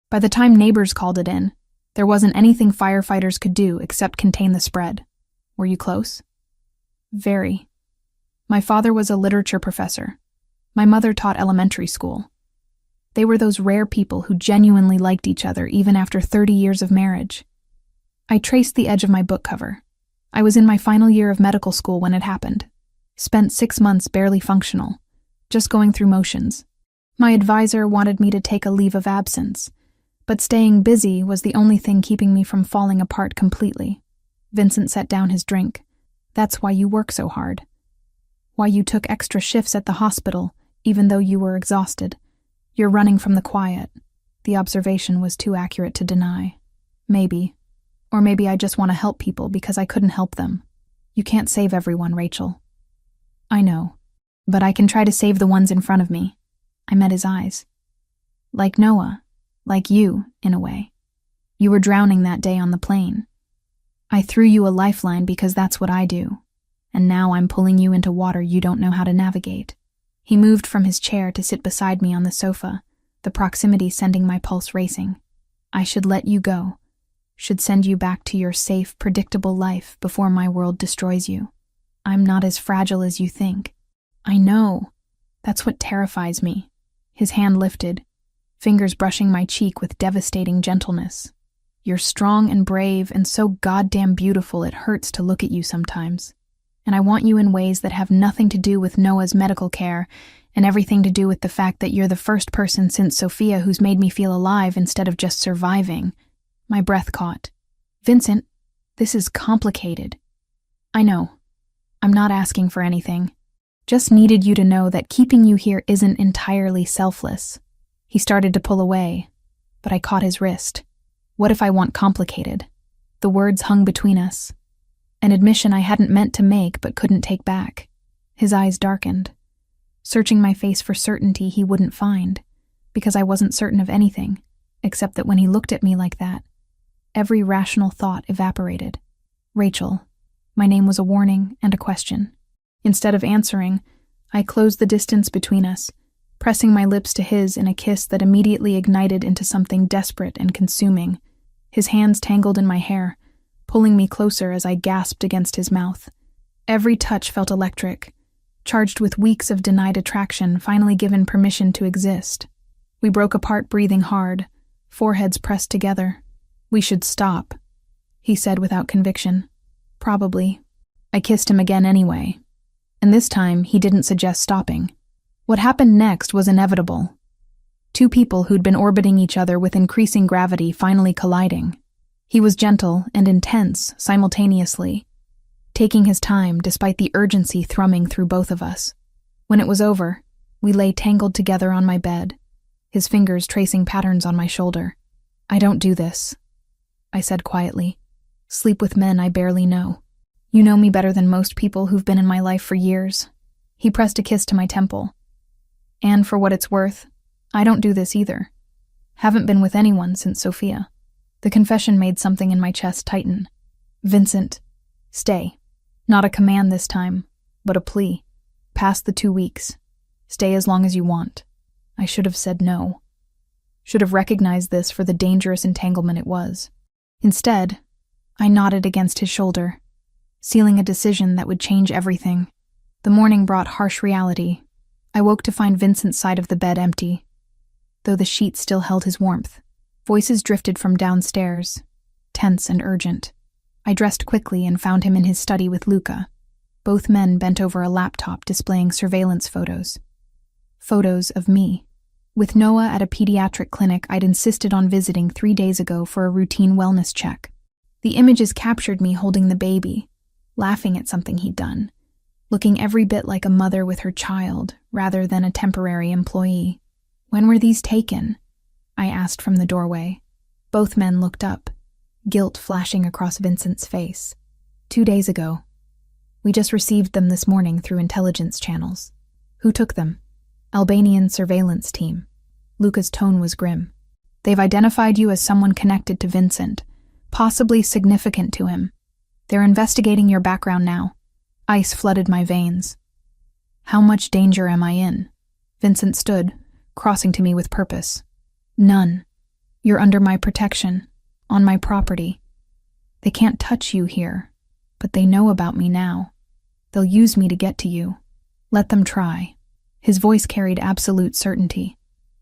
By the time neighbors called it in, there wasn't anything firefighters could do except contain the spread. Were you close? Very. My father was a literature professor. My mother taught elementary school. They were those rare people who genuinely liked each other even after 30 years of marriage. I traced the edge of my book cover. I was in my final year of medical school when it happened. Spent 6 months barely functional, just going through motions. My advisor wanted me to take a leave of absence, but staying busy was the only thing keeping me from falling apart completely. Vincent set down his drink. That's why you work so hard. Why you took extra shifts at the hospital, even though you were exhausted. You're running from the quiet. The observation was too accurate to deny. Maybe. Or maybe I just want to help people because I couldn't help them. You can't save everyone, Rachel. I know, but I can try to save the ones in front of me. I met his eyes. Like Noah, like you, in a way. You were drowning that day on the plane. I threw you a lifeline because that's what I do, and now I'm pulling you into water you don't know how to navigate. He moved from his chair to sit beside me on the sofa, the proximity sending my pulse racing. I should let you go, should send you back to your safe, predictable life before my world destroys you. I'm not as fragile as you think. I know. That's what terrifies me. His hand lifted, fingers brushing my cheek with devastating gentleness. You're strong and brave and so goddamn beautiful it hurts to look at you sometimes. And I want you in ways that have nothing to do with Noah's medical care and everything to do with the fact that you're the first person since Sophia who's made me feel alive instead of just surviving. My breath caught. Vincent, this is complicated. I know. I'm not asking for anything. Just needed you to know that keeping you here isn't entirely selfless. He started to pull away, but I caught his wrist. What if I want complicated? The words hung between us. An admission I hadn't meant to make but couldn't take back. His eyes darkened, searching my face for certainty he wouldn't find, because I wasn't certain of anything, except that when he looked at me like that, every rational thought evaporated. Rachel. My name was a warning and a question. Instead of answering, I closed the distance between us, pressing my lips to his in a kiss that immediately ignited into something desperate and consuming. His hands tangled in my hair, pulling me closer as I gasped against his mouth. Every touch felt electric, charged with weeks of denied attraction finally given permission to exist. We broke apart breathing hard, foreheads pressed together. We should stop, he said without conviction. Probably. I kissed him again anyway. And this time, he didn't suggest stopping. What happened next was inevitable. Two people who'd been orbiting each other with increasing gravity finally colliding. He was gentle and intense simultaneously, taking his time despite the urgency thrumming through both of us. When it was over, we lay tangled together on my bed, his fingers tracing patterns on my shoulder. I don't do this, I said quietly. Sleep with men I barely know. You know me better than most people who've been in my life for years. He pressed a kiss to my temple. And for what it's worth, I don't do this either. Haven't been with anyone since Sophia. The confession made something in my chest tighten. Vincent, stay. Not a command this time, but a plea. Past the 2 weeks. Stay as long as you want. I should have said no. Should have recognized this for the dangerous entanglement it was. Instead, I nodded against his shoulder, sealing a decision that would change everything. The morning brought harsh reality. I woke to find Vincent's side of the bed empty, though the sheet still held his warmth. Voices drifted from downstairs, tense and urgent. I dressed quickly and found him in his study with Luca. Both men bent over a laptop displaying surveillance photos. Photos of me. With Noah at a pediatric clinic I'd insisted on visiting 3 days ago for a routine wellness check. The images captured me holding the baby, laughing at something he'd done, looking every bit like a mother with her child rather than a temporary employee. When were these taken? I asked from the doorway. Both men looked up, guilt flashing across Vincent's face. 2 days ago. We just received them this morning through intelligence channels. Who took them? Albanian surveillance team. Luca's tone was grim. They've identified you as someone connected to Vincent, possibly significant to him. They're investigating your background now. Ice flooded my veins. How much danger am I in? Vincent stood, crossing to me with purpose. None. You're under my protection, on my property. They can't touch you here, but they know about me now. They'll use me to get to you. Let them try. His voice carried absolute certainty.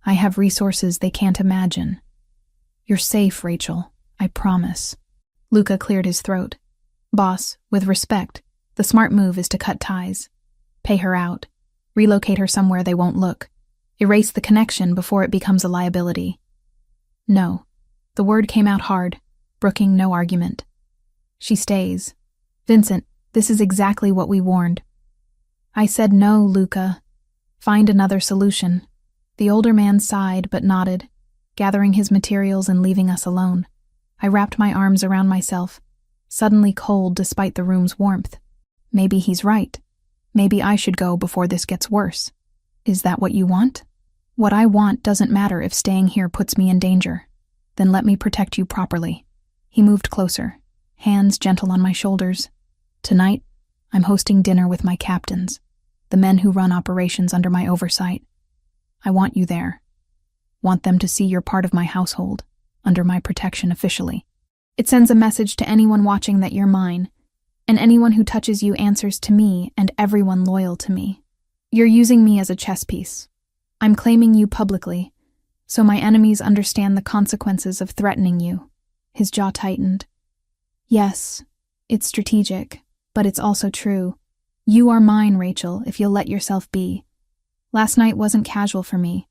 I have resources they can't imagine. You're safe, Rachel. I promise. Luca cleared his throat. Boss, with respect, the smart move is to cut ties. Pay her out. Relocate her somewhere they won't look. Erase the connection before it becomes a liability. No. The word came out hard, brooking no argument. She stays. Vincent, this is exactly what we warned. I said no, Luca. Find another solution. The older man sighed but nodded, gathering his materials and leaving us alone. I wrapped my arms around myself, suddenly cold despite the room's warmth. Maybe he's right. Maybe I should go before this gets worse. Is that what you want? What I want doesn't matter if staying here puts me in danger. Then let me protect you properly. He moved closer, hands gentle on my shoulders. Tonight, I'm hosting dinner with my captains, the men who run operations under my oversight. I want you there. Want them to see you're part of my household, under my protection officially. It sends a message to anyone watching that you're mine, and anyone who touches you answers to me and everyone loyal to me. You're using me as a chess piece. I'm claiming you publicly, so my enemies understand the consequences of threatening you. His jaw tightened. Yes, it's strategic, but it's also true. You are mine, Rachel, if you'll let yourself be. Last night wasn't casual for me.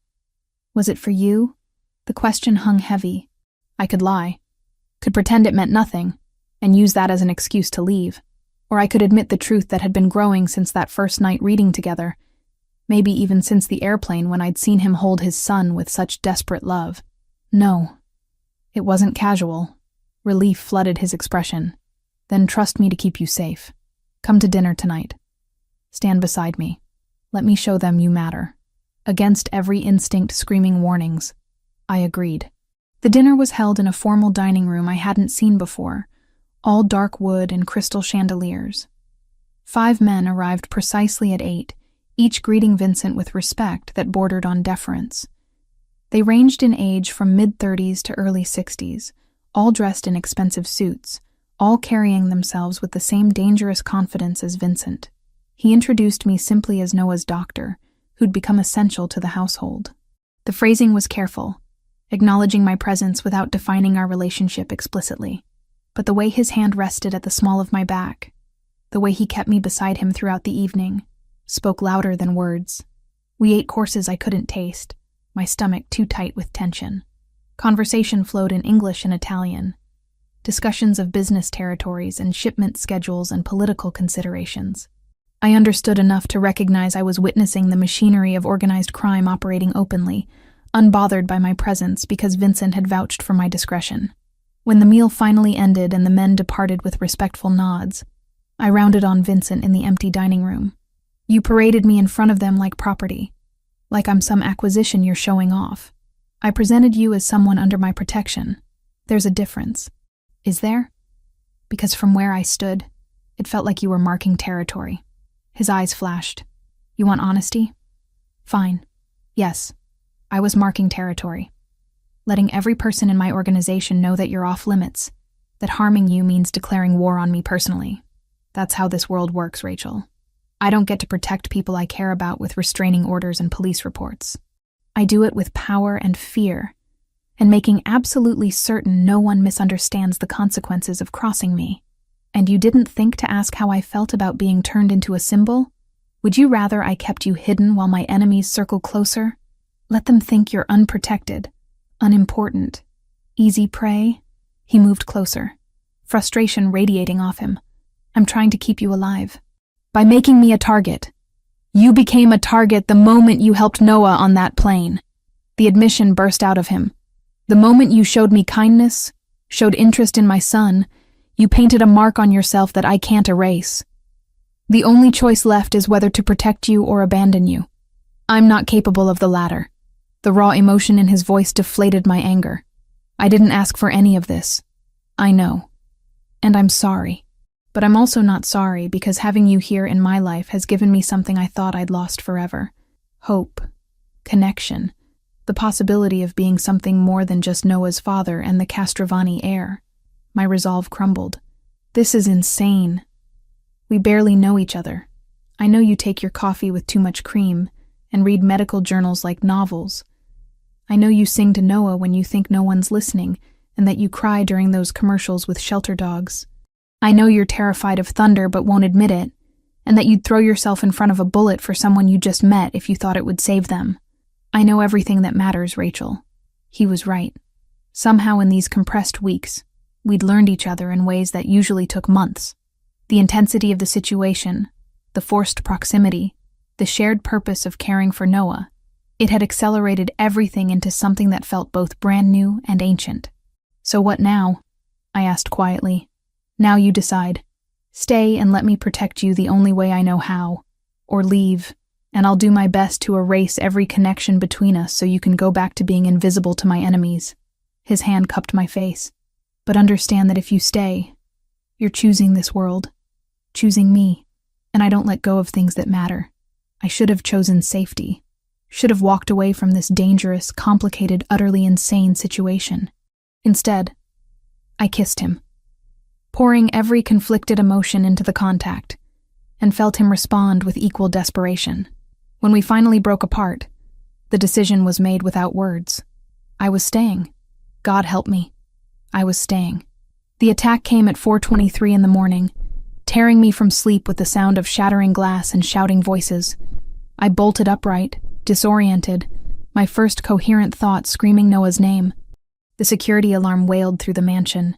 Was it for you? The question hung heavy. I could lie. Could pretend it meant nothing, and use that as an excuse to leave. Or I could admit the truth that had been growing since that first night reading together. Maybe even since the airplane when I'd seen him hold his son with such desperate love. No. It wasn't casual. Relief flooded his expression. Then trust me to keep you safe. Come to dinner tonight. Stand beside me. Let me show them you matter. Against every instinct screaming warnings. I agreed. The dinner was held in a formal dining room I hadn't seen before, all dark wood and crystal chandeliers. 5 men arrived precisely at 8, each greeting Vincent with respect that bordered on deference. They ranged in age from mid-30s to early 60s, all dressed in expensive suits, all carrying themselves with the same dangerous confidence as Vincent. He introduced me simply as Noah's doctor, who'd become essential to the household. The phrasing was careful, acknowledging my presence without defining our relationship explicitly. But the way his hand rested at the small of my back, the way he kept me beside him throughout the evening, spoke louder than words. We ate courses I couldn't taste, my stomach too tight with tension. Conversation flowed in English and Italian. Discussions of business territories and shipment schedules and political considerations. I understood enough to recognize I was witnessing the machinery of organized crime operating openly, unbothered by my presence because Vincent had vouched for my discretion. When the meal finally ended and the men departed with respectful nods, I rounded on Vincent in the empty dining room. You paraded me in front of them like property, like I'm some acquisition you're showing off. I presented you as someone under my protection. There's a difference. Is there? Because from where I stood, it felt like you were marking territory. His eyes flashed. You want honesty? Fine. Yes, I was marking territory. Letting every person in my organization know that you're off limits, that harming you means declaring war on me personally. That's how this world works, Rachel. I don't get to protect people I care about with restraining orders and police reports. I do it with power and fear, and making absolutely certain no one misunderstands the consequences of crossing me. And you didn't think to ask how I felt about being turned into a symbol? Would you rather I kept you hidden while my enemies circle closer? Let them think you're unprotected, unimportant, easy prey? He moved closer, frustration radiating off him. I'm trying to keep you alive. By making me a target. You became a target the moment you helped Noah on that plane. The admission burst out of him. The moment you showed me kindness, showed interest in my son, you painted a mark on yourself that I can't erase. The only choice left is whether to protect you or abandon you. I'm not capable of the latter. The raw emotion in his voice deflated my anger. I didn't ask for any of this. I know. And I'm sorry. But I'm also not sorry because having you here in my life has given me something I thought I'd lost forever. Hope. Connection. The possibility of being something more than just Noah's father and the Castrovani heir. My resolve crumbled. This is insane. We barely know each other. I know you take your coffee with too much cream and read medical journals like novels. I know you sing to Noah when you think no one's listening, and that you cry during those commercials with shelter dogs. I know you're terrified of thunder but won't admit it, and that you'd throw yourself in front of a bullet for someone you just met if you thought it would save them. I know everything that matters, Rachel. He was right. Somehow in these compressed weeks, we'd learned each other in ways that usually took months. The intensity of the situation, the forced proximity, the shared purpose of caring for Noah, it had accelerated everything into something that felt both brand new and ancient. So what now? I asked quietly. Now you decide. Stay and let me protect you the only way I know how. Or leave, and I'll do my best to erase every connection between us so you can go back to being invisible to my enemies. His hand cupped my face. But understand that if you stay, you're choosing this world, choosing me, and I don't let go of things that matter. I should have chosen safety, should have walked away from this dangerous, complicated, utterly insane situation. Instead, I kissed him, pouring every conflicted emotion into the contact, and felt him respond with equal desperation. When we finally broke apart, the decision was made without words. I was staying. God help me. I was staying. The attack came at 4:23 in the morning, tearing me from sleep with the sound of shattering glass and shouting voices. I bolted upright, disoriented, my first coherent thought screaming Noah's name. The security alarm wailed through the mansion,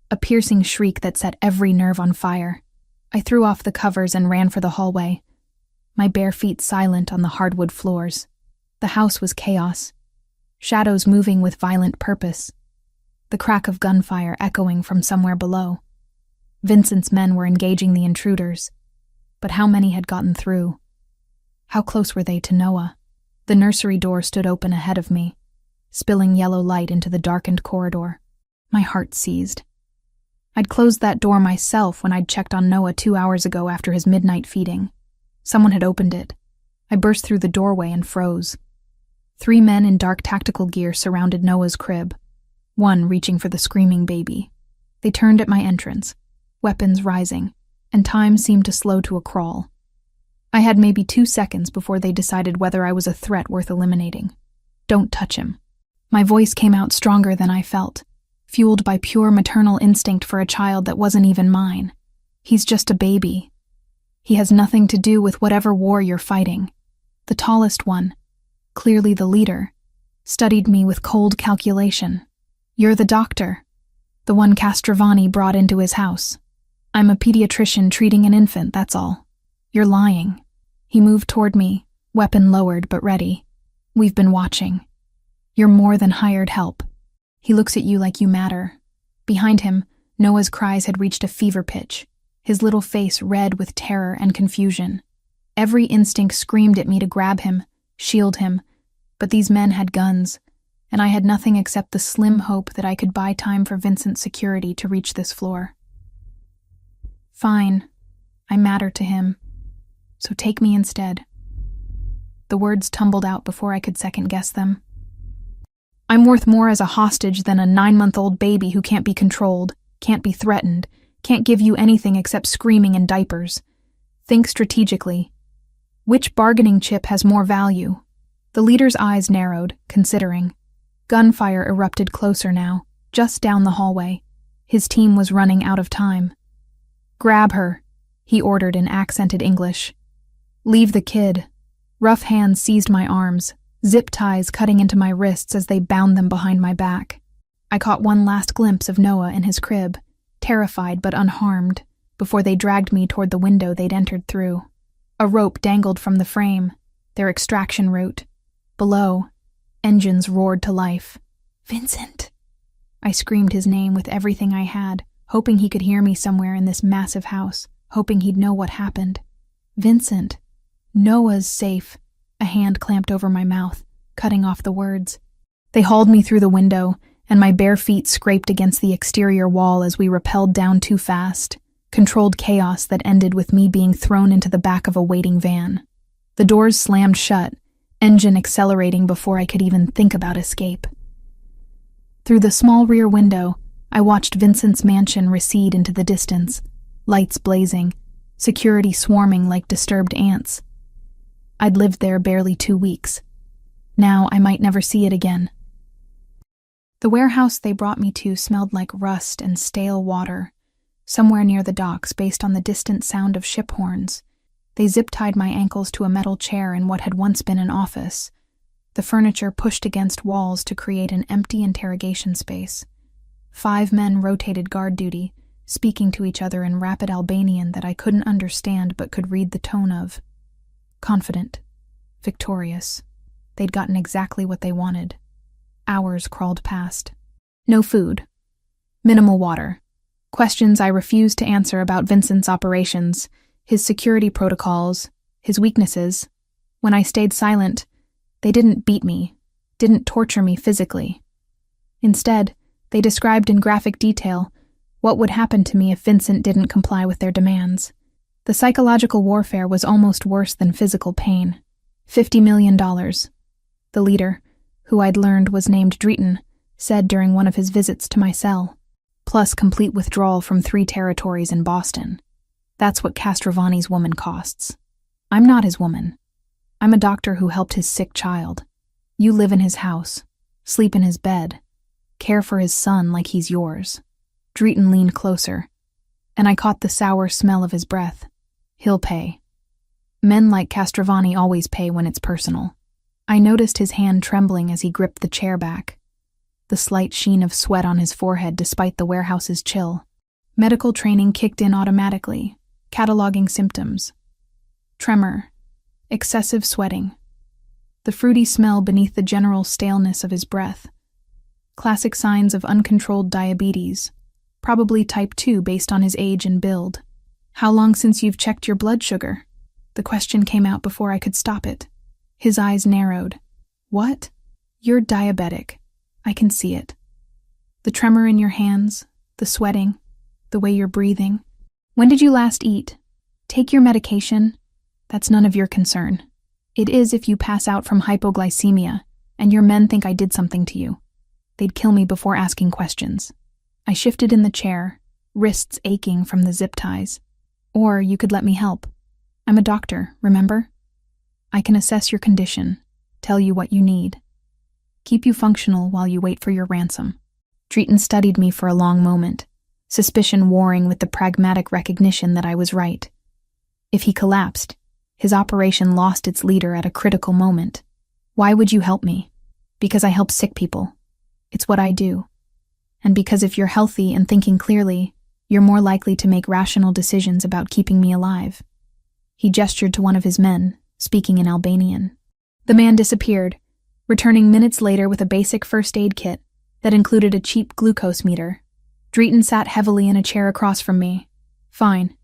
a piercing shriek that set every nerve on fire. I threw off the covers and ran for the hallway, my bare feet silent on the hardwood floors. The house was chaos, shadows moving with violent purpose, the crack of gunfire echoing from somewhere below. Vincent's men were engaging the intruders, but how many had gotten through? How close were they to Noah? The nursery door stood open ahead of me, spilling yellow light into the darkened corridor. My heart seized. I'd closed that door myself when I'd checked on Noah 2 hours ago after his midnight feeding. Someone had opened it. I burst through the doorway and froze. 3 men in dark tactical gear surrounded Noah's crib, one reaching for the screaming baby. They turned at my entrance, weapons rising, and time seemed to slow to a crawl. I had maybe 2 seconds before they decided whether I was a threat worth eliminating. Don't touch him. My voice came out stronger than I felt, fueled by pure maternal instinct for a child that wasn't even mine. He's just a baby. He has nothing to do with whatever war you're fighting. The tallest one, clearly the leader, studied me with cold calculation. You're the doctor, the one Castrovani brought into his house. I'm a pediatrician treating an infant, that's all. You're lying. He moved toward me, weapon lowered but ready. We've been watching. You're more than hired help. He looks at you like you matter. Behind him, Noah's cries had reached a fever pitch, his little face red with terror and confusion. Every instinct screamed at me to grab him, shield him, but these men had guns, and I had nothing except the slim hope that I could buy time for Vincent's security to reach this floor. Fine, I matter to him, so take me instead. The words tumbled out before I could second-guess them. I'm worth more as a hostage than a 9-month-old baby who can't be controlled, can't be threatened, can't give you anything except screaming and diapers. Think strategically. Which bargaining chip has more value? The leader's eyes narrowed, considering. Gunfire erupted closer now, just down the hallway. His team was running out of time. Grab her, he ordered in accented English. Leave the kid. Rough hands seized my arms, zip ties cutting into my wrists as they bound them behind my back. I caught one last glimpse of Noah in his crib, terrified but unharmed, before they dragged me toward the window they'd entered through. A rope dangled from the frame, their extraction route. Below, engines roared to life. Vincent! I screamed his name with everything I had, hoping he could hear me somewhere in this massive house, hoping he'd know what happened. Vincent! Noah's safe. A hand clamped over my mouth, cutting off the words. They hauled me through the window, and my bare feet scraped against the exterior wall as we rappelled down too fast. Controlled chaos that ended with me being thrown into the back of a waiting van. The doors slammed shut, engine accelerating before I could even think about escape. Through the small rear window, I watched Vincent's mansion recede into the distance, lights blazing, security swarming like disturbed ants. I'd lived there barely 2 weeks. Now I might never see it again. The warehouse they brought me to smelled like rust and stale water, somewhere near the docks based on the distant sound of ship horns. They zip-tied my ankles to a metal chair in what had once been an office, the furniture pushed against walls to create an empty interrogation space. 5 men rotated guard duty, speaking to each other in rapid Albanian that I couldn't understand but could read the tone of. Confident. Victorious. They'd gotten exactly what they wanted. Hours crawled past. No food. Minimal water. Questions I refused to answer about Vincent's operations, his security protocols, his weaknesses. When I stayed silent, they didn't beat me, didn't torture me physically. Instead, they described in graphic detail what would happen to me if Vincent didn't comply with their demands. The psychological warfare was almost worse than physical pain. $50 million. The leader, who I'd learned was named Drayton, said during one of his visits to my cell, plus complete withdrawal from 3 territories in Boston. That's what Castrovani's woman costs. I'm not his woman. I'm a doctor who helped his sick child. You live in his house, sleep in his bed, care for his son like he's yours. Drayton leaned closer, and I caught the sour smell of his breath. He'll pay. Men like Castrovani always pay when it's personal. I noticed his hand trembling as he gripped the chair back, the slight sheen of sweat on his forehead despite the warehouse's chill. Medical training kicked in automatically, cataloging symptoms. Tremor, excessive sweating, the fruity smell beneath the general staleness of his breath. Classic signs of uncontrolled diabetes, probably type 2 based on his age and build. How long since you've checked your blood sugar? The question came out before I could stop it. His eyes narrowed. What? You're diabetic. I can see it. The tremor in your hands, the sweating, the way you're breathing. When did you last eat? Take your medication. That's none of your concern. It is if you pass out from hypoglycemia, and your men think I did something to you. They'd kill me before asking questions. I shifted in the chair, wrists aching from the zip ties. Or you could let me help. I'm a doctor, remember? I can assess your condition, tell you what you need. Keep you functional while you wait for your ransom. Drayton studied me for a long moment, suspicion warring with the pragmatic recognition that I was right. If he collapsed, his operation lost its leader at a critical moment. Why would you help me? Because I help sick people. It's what I do. And because if you're healthy and thinking clearly, you're more likely to make rational decisions about keeping me alive. He gestured to one of his men, speaking in Albanian. The man disappeared, returning minutes later with a basic first aid kit that included a cheap glucose meter. Drayton sat heavily in a chair across from me. Fine.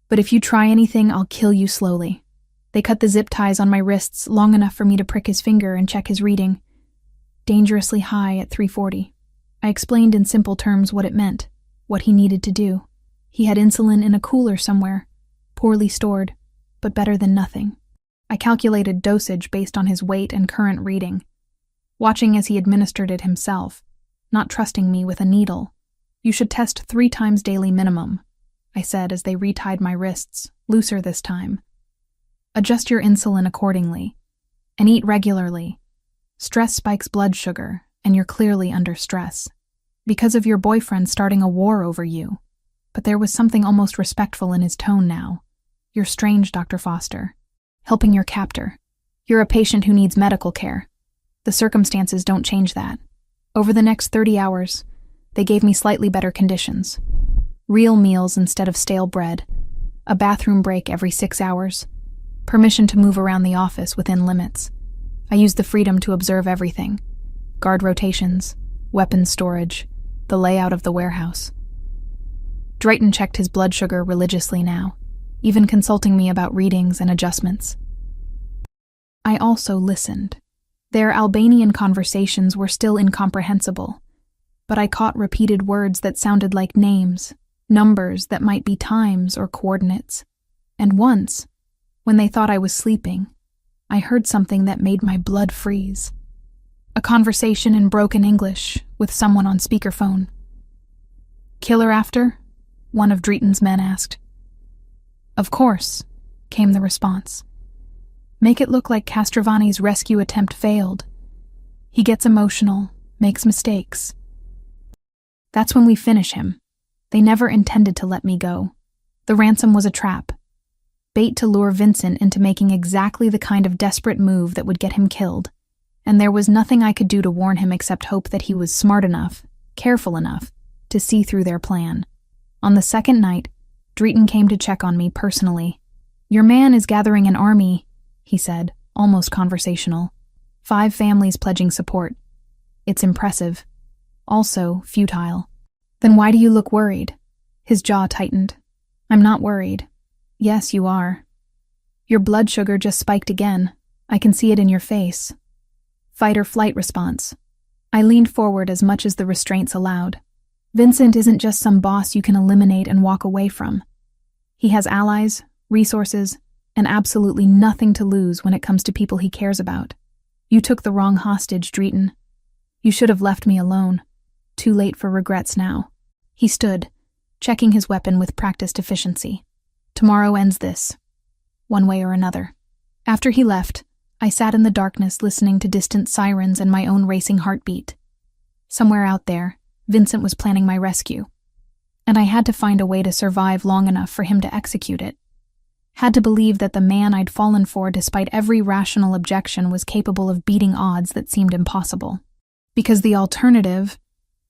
But if you try anything, I'll kill you slowly. They cut the zip ties on my wrists long enough for me to prick his finger and check his reading. Dangerously high at 340. I explained in simple terms what it meant, what he needed to do. He had insulin in a cooler somewhere, poorly stored, but better than nothing. I calculated dosage based on his weight and current reading, watching as he administered it himself, not trusting me with a needle. You should test 3 times daily minimum, I said as they retied my wrists, looser this time. Adjust your insulin accordingly, and eat regularly. Stress spikes blood sugar, and you're clearly under stress. Because of your boyfriend starting a war over you. But there was something almost respectful in his tone now. You're strange, Dr. Foster. Helping your captor. You're a patient who needs medical care. The circumstances don't change that. Over the next 30 hours, they gave me slightly better conditions. Real meals instead of stale bread. A bathroom break every 6 hours. Permission to move around the office within limits. I used the freedom to observe everything. Guard rotations, weapons storage, the layout of the warehouse. Drayton checked his blood sugar religiously now, even consulting me about readings and adjustments. I also listened. Their Albanian conversations were still incomprehensible, but I caught repeated words that sounded like names, numbers that might be times or coordinates. And once, when they thought I was sleeping, I heard something that made my blood freeze. A conversation in broken English with someone on speakerphone. Killer after? One of Drayton's men asked. Of course, came the response. Make it look like Castrovani's rescue attempt failed. He gets emotional, makes mistakes. That's when we finish him. They never intended to let me go. The ransom was a trap. Bait to lure Vincent into making exactly the kind of desperate move that would get him killed. And there was nothing I could do to warn him except hope that he was smart enough, careful enough, to see through their plan. On the second night, Drayton came to check on me personally. "Your man is gathering an army," he said, almost conversational. 5 families pledging support. It's impressive. Also futile. "Then why do you look worried?" His jaw tightened. "I'm not worried." "Yes, you are. Your blood sugar just spiked again. I can see it in your face." Fight or flight response. I leaned forward as much as the restraints allowed. Vincent isn't just some boss you can eliminate and walk away from. He has allies, resources, and absolutely nothing to lose when it comes to people he cares about. You took the wrong hostage, Drayton. You should have left me alone. Too late for regrets now. He stood, checking his weapon with practiced efficiency. Tomorrow ends this, one way or another. After he left, I sat in the darkness listening to distant sirens and my own racing heartbeat. Somewhere out there, Vincent was planning my rescue, and I had to find a way to survive long enough for him to execute it. Had to believe that the man I'd fallen for despite every rational objection was capable of beating odds that seemed impossible. Because the alternative,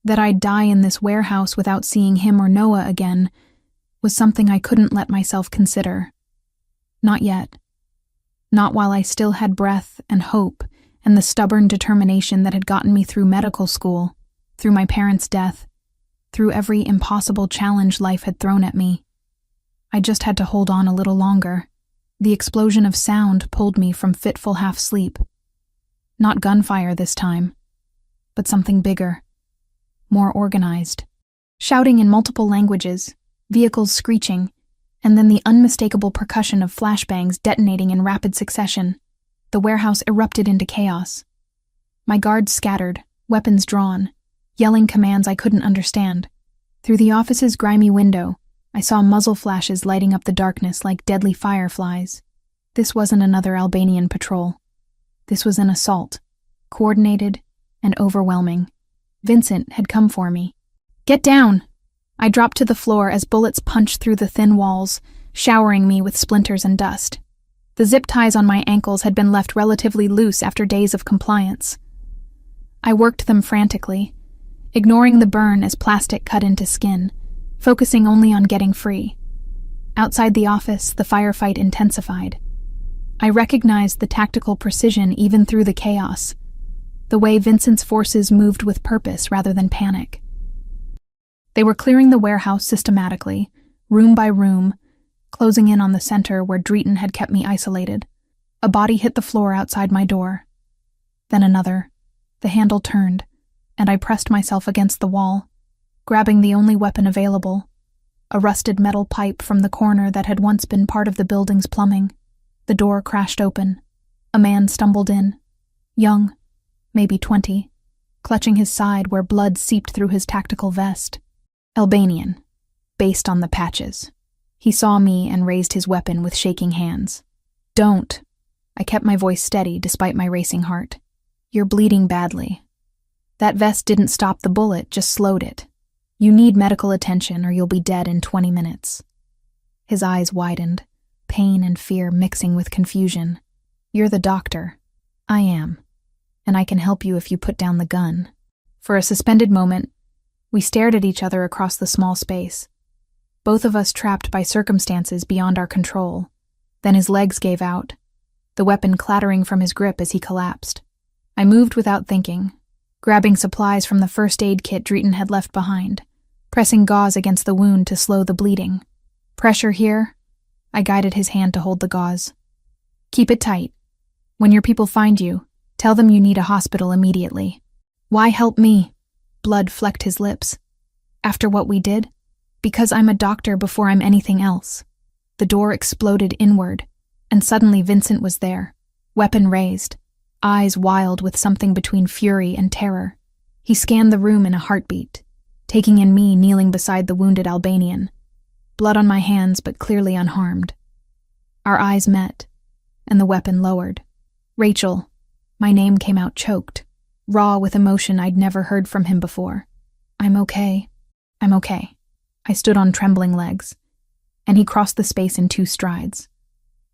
that I'd die in this warehouse without seeing him or Noah again, was something I couldn't let myself consider. Not yet. Not while I still had breath and hope and the stubborn determination that had gotten me through medical school, through my parents' death, through every impossible challenge life had thrown at me. I just had to hold on a little longer. The explosion of sound pulled me from fitful half-sleep. Not gunfire this time, but something bigger, more organized. Shouting in multiple languages, vehicles screeching, and then the unmistakable percussion of flashbangs detonating in rapid succession. The warehouse erupted into chaos. My guards scattered, weapons drawn, yelling commands I couldn't understand. Through the office's grimy window, I saw muzzle flashes lighting up the darkness like deadly fireflies. This wasn't another Albanian patrol. This was an assault, coordinated and overwhelming. Vincent had come for me. "Get down!" I dropped to the floor as bullets punched through the thin walls, showering me with splinters and dust. The zip ties on my ankles had been left relatively loose after days of compliance. I worked them frantically, ignoring the burn as plastic cut into skin, focusing only on getting free. Outside the office, the firefight intensified. I recognized the tactical precision even through the chaos, the way Vincent's forces moved with purpose rather than panic. They were clearing the warehouse systematically, room by room, closing in on the center where Drayton had kept me isolated. A body hit the floor outside my door. Then another. The handle turned, and I pressed myself against the wall, grabbing the only weapon available, a rusted metal pipe from the corner that had once been part of the building's plumbing. The door crashed open. A man stumbled in, young, maybe 20, clutching his side where blood seeped through his tactical vest. Albanian, based on the patches. He saw me and raised his weapon with shaking hands. "Don't." I kept my voice steady despite my racing heart. "You're bleeding badly. That vest didn't stop the bullet, just slowed it. You need medical attention or you'll be dead in 20 minutes. His eyes widened, pain and fear mixing with confusion. "You're the doctor." "I am. And I can help you if you put down the gun." For a suspended moment, we stared at each other across the small space, both of us trapped by circumstances beyond our control. Then his legs gave out, the weapon clattering from his grip as he collapsed. I moved without thinking, grabbing supplies from the first aid kit Drayton had left behind, pressing gauze against the wound to slow the bleeding. "Pressure here." I guided his hand to hold the gauze. "Keep it tight. When your people find you, tell them you need a hospital immediately." "Why help me?" Blood flecked his lips. "After what we did? Because I'm a doctor before I'm anything else." The door exploded inward, and suddenly Vincent was there, weapon raised, eyes wild with something between fury and terror. He scanned the room in a heartbeat, taking in me kneeling beside the wounded Albanian, blood on my hands but clearly unharmed. Our eyes met, and the weapon lowered. Rachel. My name came out choked, raw with emotion I'd never heard from him before. I'm okay. I'm okay. I stood on trembling legs, and he crossed the space in 2 strides,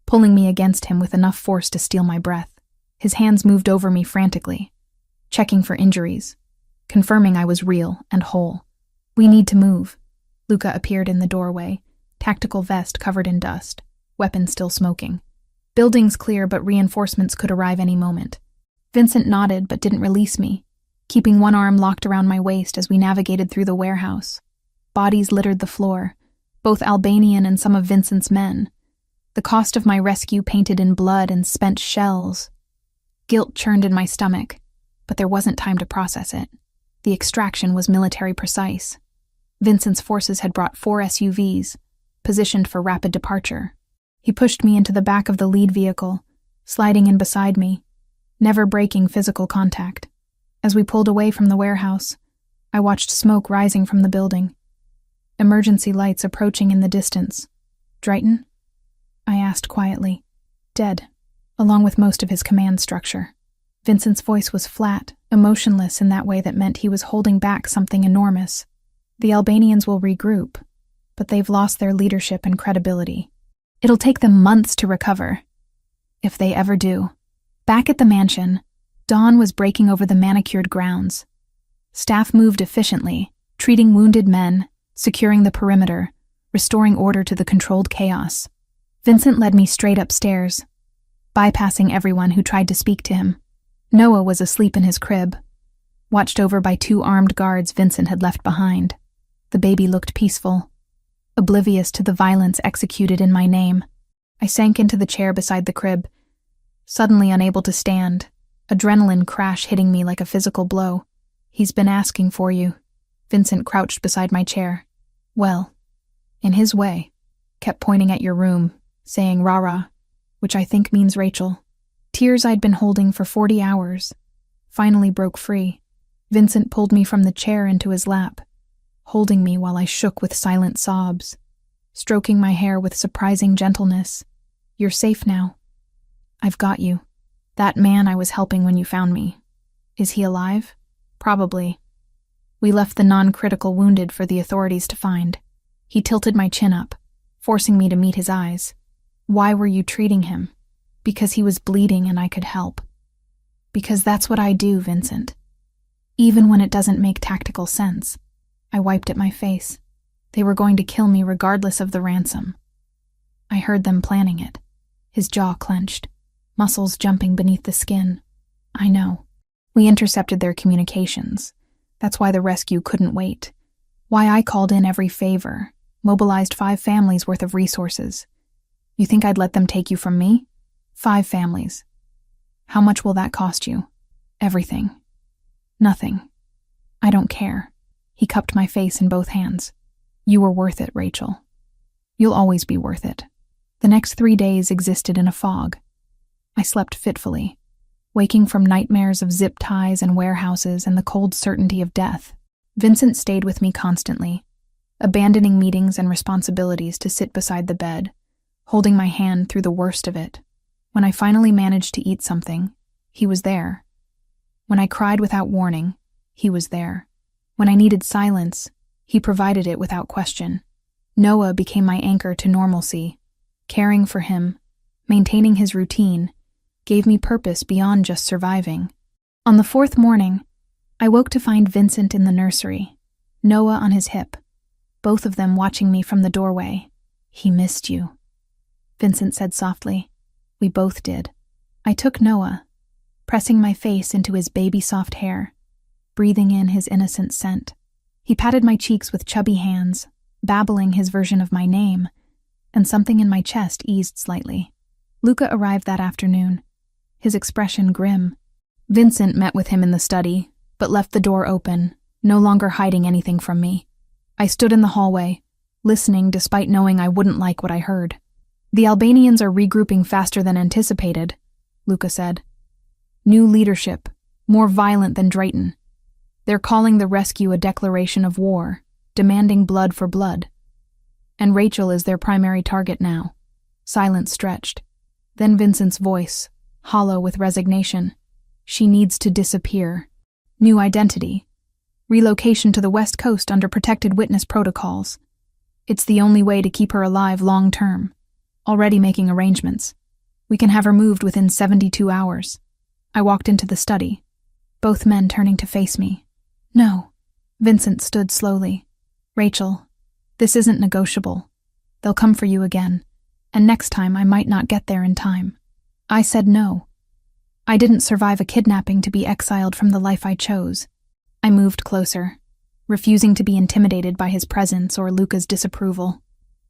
pulling me against him with enough force to steal my breath. His hands moved over me frantically, checking for injuries, confirming I was real and whole. We need to move. Luca appeared in the doorway, tactical vest covered in dust, weapon still smoking. Buildings clear, but reinforcements could arrive any moment. Vincent nodded but didn't release me, keeping one arm locked around my waist as we navigated through the warehouse. Bodies littered the floor, both Albanian and some of Vincent's men. The cost of my rescue painted in blood and spent shells. Guilt churned in my stomach, but there wasn't time to process it. The extraction was military precise. Vincent's forces had brought 4 SUVs, positioned for rapid departure. He pushed me into the back of the lead vehicle, sliding in beside me, never breaking physical contact. As we pulled away from the warehouse, I watched smoke rising from the building. Emergency lights approaching in the distance. Drayton? I asked quietly. Dead, along with most of his command structure. Vincent's voice was flat, emotionless in that way that meant he was holding back something enormous. The Albanians will regroup, but they've lost their leadership and credibility. It'll take them months to recover, if they ever do. Back at the mansion, dawn was breaking over the manicured grounds. Staff moved efficiently, treating wounded men, securing the perimeter, restoring order to the controlled chaos. Vincent led me straight upstairs, bypassing everyone who tried to speak to him. Noah was asleep in his crib, watched over by 2 armed guards Vincent had left behind. The baby looked peaceful, oblivious to the violence executed in my name. I sank into the chair beside the crib, suddenly unable to stand, adrenaline crash hitting me like a physical blow. He's been asking for you. Vincent crouched beside my chair. Well, in his way, kept pointing at your room, saying Rara, which I think means Rachel. Tears I'd been holding for 40 hours finally broke free. Vincent pulled me from the chair into his lap, holding me while I shook with silent sobs, stroking my hair with surprising gentleness. You're safe now. I've got you. That man I was helping when you found me. Is he alive? Probably. We left the non-critical wounded for the authorities to find. He tilted my chin up, forcing me to meet his eyes. Why were you treating him? Because he was bleeding and I could help. Because that's what I do, Vincent. Even when it doesn't make tactical sense. I wiped at my face. They were going to kill me regardless of the ransom. I heard them planning it. His jaw clenched, muscles jumping beneath the skin. I know. We intercepted their communications. That's why the rescue couldn't wait. Why I called in every favor, mobilized 5 families worth of resources. You think I'd let them take you from me? 5 families. How much will that cost you? Everything. Nothing. I don't care. He cupped my face in both hands. You were worth it, Rachel. You'll always be worth it. The next 3 days existed in a fog. I slept fitfully, waking from nightmares of zip ties and warehouses and the cold certainty of death. Vincent stayed with me constantly, abandoning meetings and responsibilities to sit beside the bed, holding my hand through the worst of it. When I finally managed to eat something, he was there. When I cried without warning, he was there. When I needed silence, he provided it without question. Noah became my anchor to normalcy. Caring for him, maintaining his routine, gave me purpose beyond just surviving. On the 4th morning, I woke to find Vincent in the nursery, Noah on his hip, both of them watching me from the doorway. He missed you, Vincent said softly. We both did. I took Noah, pressing my face into his baby-soft hair, breathing in his innocent scent. He patted my cheeks with chubby hands, babbling his version of my name, and something in my chest eased slightly. Luca arrived that afternoon, his expression grim. Vincent met with him in the study, but left the door open, no longer hiding anything from me. I stood in the hallway, listening despite knowing I wouldn't like what I heard. The Albanians are regrouping faster than anticipated, Luca said. New leadership, more violent than Drayton. They're calling the rescue a declaration of war, demanding blood for blood. And Rachel is their primary target now. Silence stretched. Then Vincent's voice, hollow with resignation. She needs to disappear. New identity. Relocation to the West Coast under protected witness protocols. It's the only way to keep her alive long term. Already making arrangements. We can have her moved within 72 hours. I walked into the study, both men turning to face me. No. Vincent stood slowly. Rachel, this isn't negotiable. They'll come for you again, and next time I might not get there in time. I said no. I didn't survive a kidnapping to be exiled from the life I chose. I moved closer, refusing to be intimidated by his presence or Luca's disapproval.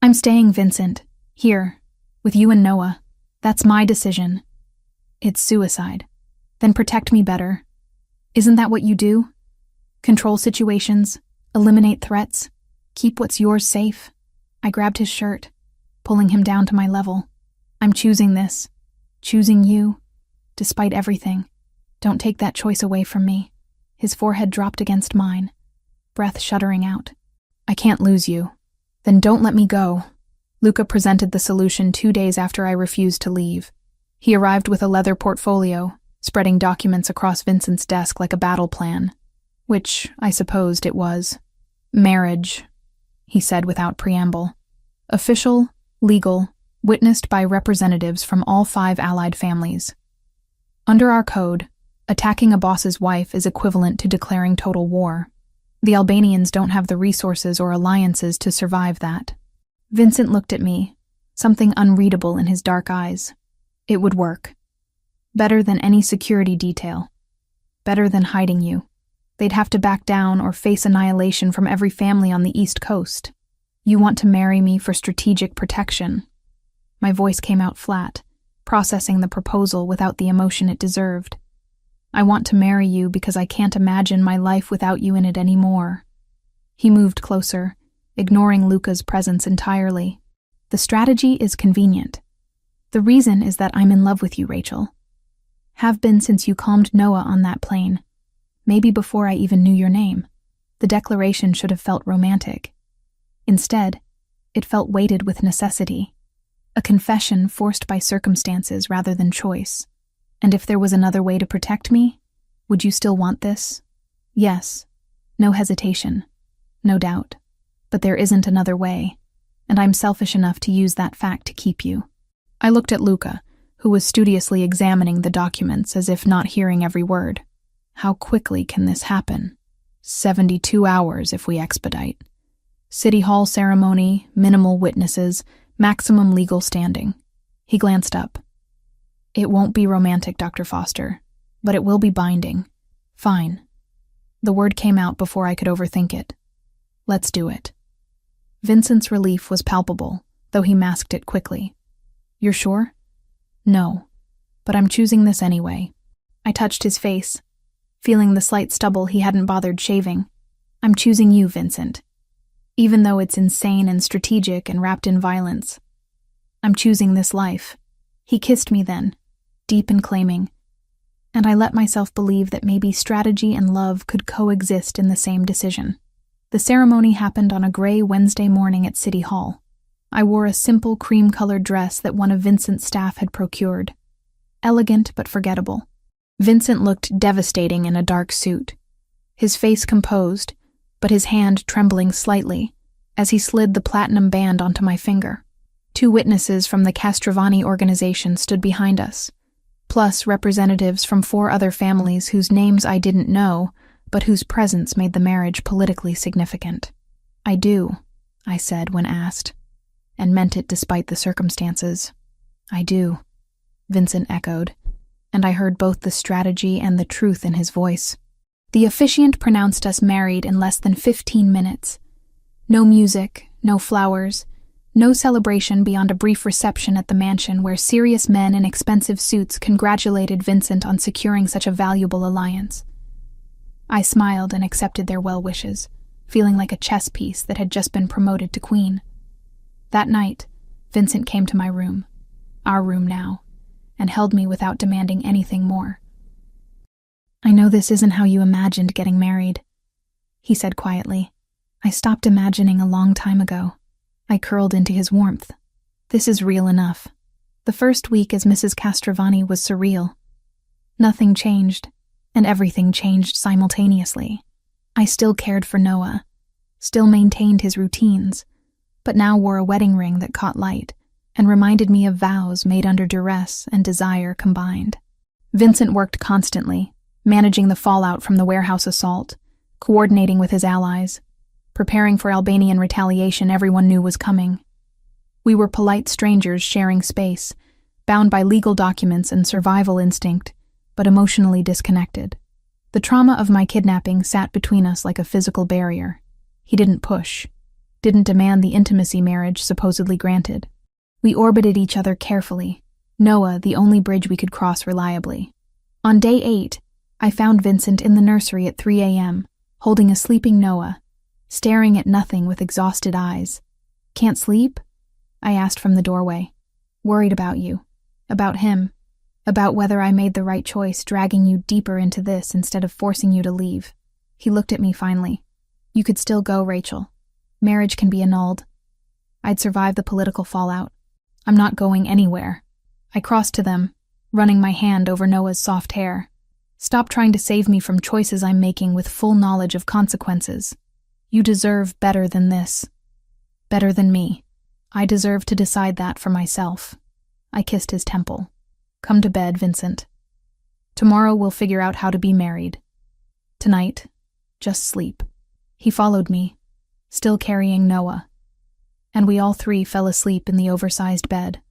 I'm staying, Vincent. Here, with you and Noah. That's my decision. It's suicide. Then protect me better. Isn't that what you do? Control situations, eliminate threats, keep what's yours safe. I grabbed his shirt, pulling him down to my level. I'm choosing this. Choosing you. Despite everything. Don't take that choice away from me. His forehead dropped against mine, breath shuddering out. I can't lose you. Then don't let me go. Luca presented the solution 2 days after I refused to leave. He arrived with a leather portfolio, spreading documents across Vincent's desk like a battle plan. Which, I supposed it was. Marriage, he said without preamble. Official, legal, witnessed by representatives from all 5 allied families. Under our code, attacking a boss's wife is equivalent to declaring total war. The Albanians don't have the resources or alliances to survive that. Vincent looked at me, something unreadable in his dark eyes. It would work. Better than any security detail. Better than hiding you. They'd have to back down or face annihilation from every family on the East Coast. You want to marry me for strategic protection. My voice came out flat, processing the proposal without the emotion it deserved. I want to marry you because I can't imagine my life without you in it anymore. He moved closer, ignoring Luca's presence entirely. The strategy is convenient. The reason is that I'm in love with you, Rachel. Have been since you calmed Noah on that plane. Maybe before I even knew your name. The declaration should have felt romantic. Instead, it felt weighted with necessity. A confession forced by circumstances rather than choice. And if there was another way to protect me, would you still want this? Yes. No hesitation. No doubt. But there isn't another way, and I'm selfish enough to use that fact to keep you. I looked at Luca, who was studiously examining the documents as if not hearing every word. How quickly can this happen? 72 hours if we expedite. City Hall ceremony, minimal witnesses, maximum legal standing. He glanced up. It won't be romantic, Dr. Foster, but it will be binding. Fine. The word came out before I could overthink it. Let's do it. Vincent's relief was palpable, though he masked it quickly. You're sure? No, but I'm choosing this anyway. I touched his face, feeling the slight stubble he hadn't bothered shaving. I'm choosing you, Vincent. Even though it's insane and strategic and wrapped in violence. I'm choosing this life. He kissed me then, deep and claiming, and I let myself believe that maybe strategy and love could coexist in the same decision. The ceremony happened on a gray Wednesday morning at City Hall. I wore a simple cream-colored dress that one of Vincent's staff had procured. Elegant but forgettable. Vincent looked devastating in a dark suit, his face composed, but his hand trembling slightly as he slid the platinum band onto my finger. 2 witnesses from the Castrovani organization stood behind us, plus representatives from 4 other families whose names I didn't know, but whose presence made the marriage politically significant. I do, I said when asked, and meant it despite the circumstances. I do, Vincent echoed, and I heard both the strategy and the truth in his voice. The officiant pronounced us married in less than 15 minutes. No music, no flowers, no celebration beyond a brief reception at the mansion where serious men in expensive suits congratulated Vincent on securing such a valuable alliance. I smiled and accepted their well wishes, feeling like a chess piece that had just been promoted to queen. That night, Vincent came to my room, our room now, and held me without demanding anything more. I know this isn't how you imagined getting married, he said quietly. I stopped imagining a long time ago. I curled into his warmth. This is real enough. The first week as Mrs. Castrovani was surreal. Nothing changed, and everything changed simultaneously. I still cared for Noah, still maintained his routines, but now wore a wedding ring that caught light and reminded me of vows made under duress and desire combined. Vincent worked constantly, managing the fallout from the warehouse assault, coordinating with his allies, preparing for Albanian retaliation everyone knew was coming. We were polite strangers sharing space, bound by legal documents and survival instinct, but emotionally disconnected. The trauma of my kidnapping sat between us like a physical barrier. He didn't push, didn't demand the intimacy marriage supposedly granted. We orbited each other carefully, Noah the only bridge we could cross reliably. On day 8, I found Vincent in the nursery at 3 a.m., holding a sleeping Noah, staring at nothing with exhausted eyes. "Can't sleep?" I asked from the doorway. "Worried about you. About him. About whether I made the right choice dragging you deeper into this instead of forcing you to leave." He looked at me finally. "You could still go, Rachel. Marriage can be annulled. I'd survive the political fallout. I'm not going anywhere." I crossed to them, running my hand over Noah's soft hair. "Stop trying to save me from choices I'm making with full knowledge of consequences. You deserve better than this. Better than me. I deserve to decide that for myself." I kissed his temple. "Come to bed, Vincent. Tomorrow we'll figure out how to be married. Tonight, just sleep." He followed me, still carrying Noah, and we all three fell asleep in the oversized bed,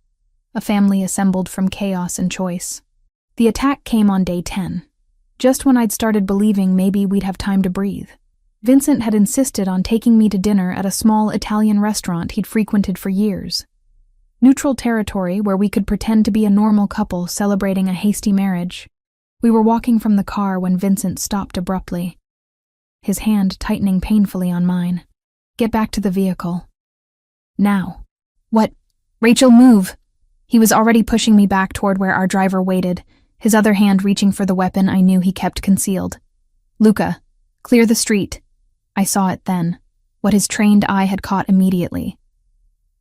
a family assembled from chaos and choice. The attack came on day 10, just when I'd started believing maybe we'd have time to breathe. Vincent had insisted on taking me to dinner at a small Italian restaurant he'd frequented for years. Neutral territory where we could pretend to be a normal couple celebrating a hasty marriage. We were walking from the car when Vincent stopped abruptly, his hand tightening painfully on mine. "Get back to the vehicle. Now." "What? Rachel, move!" He was already pushing me back toward where our driver waited, his other hand reaching for the weapon I knew he kept concealed. "Luca, clear the street." I saw it then, what his trained eye had caught immediately.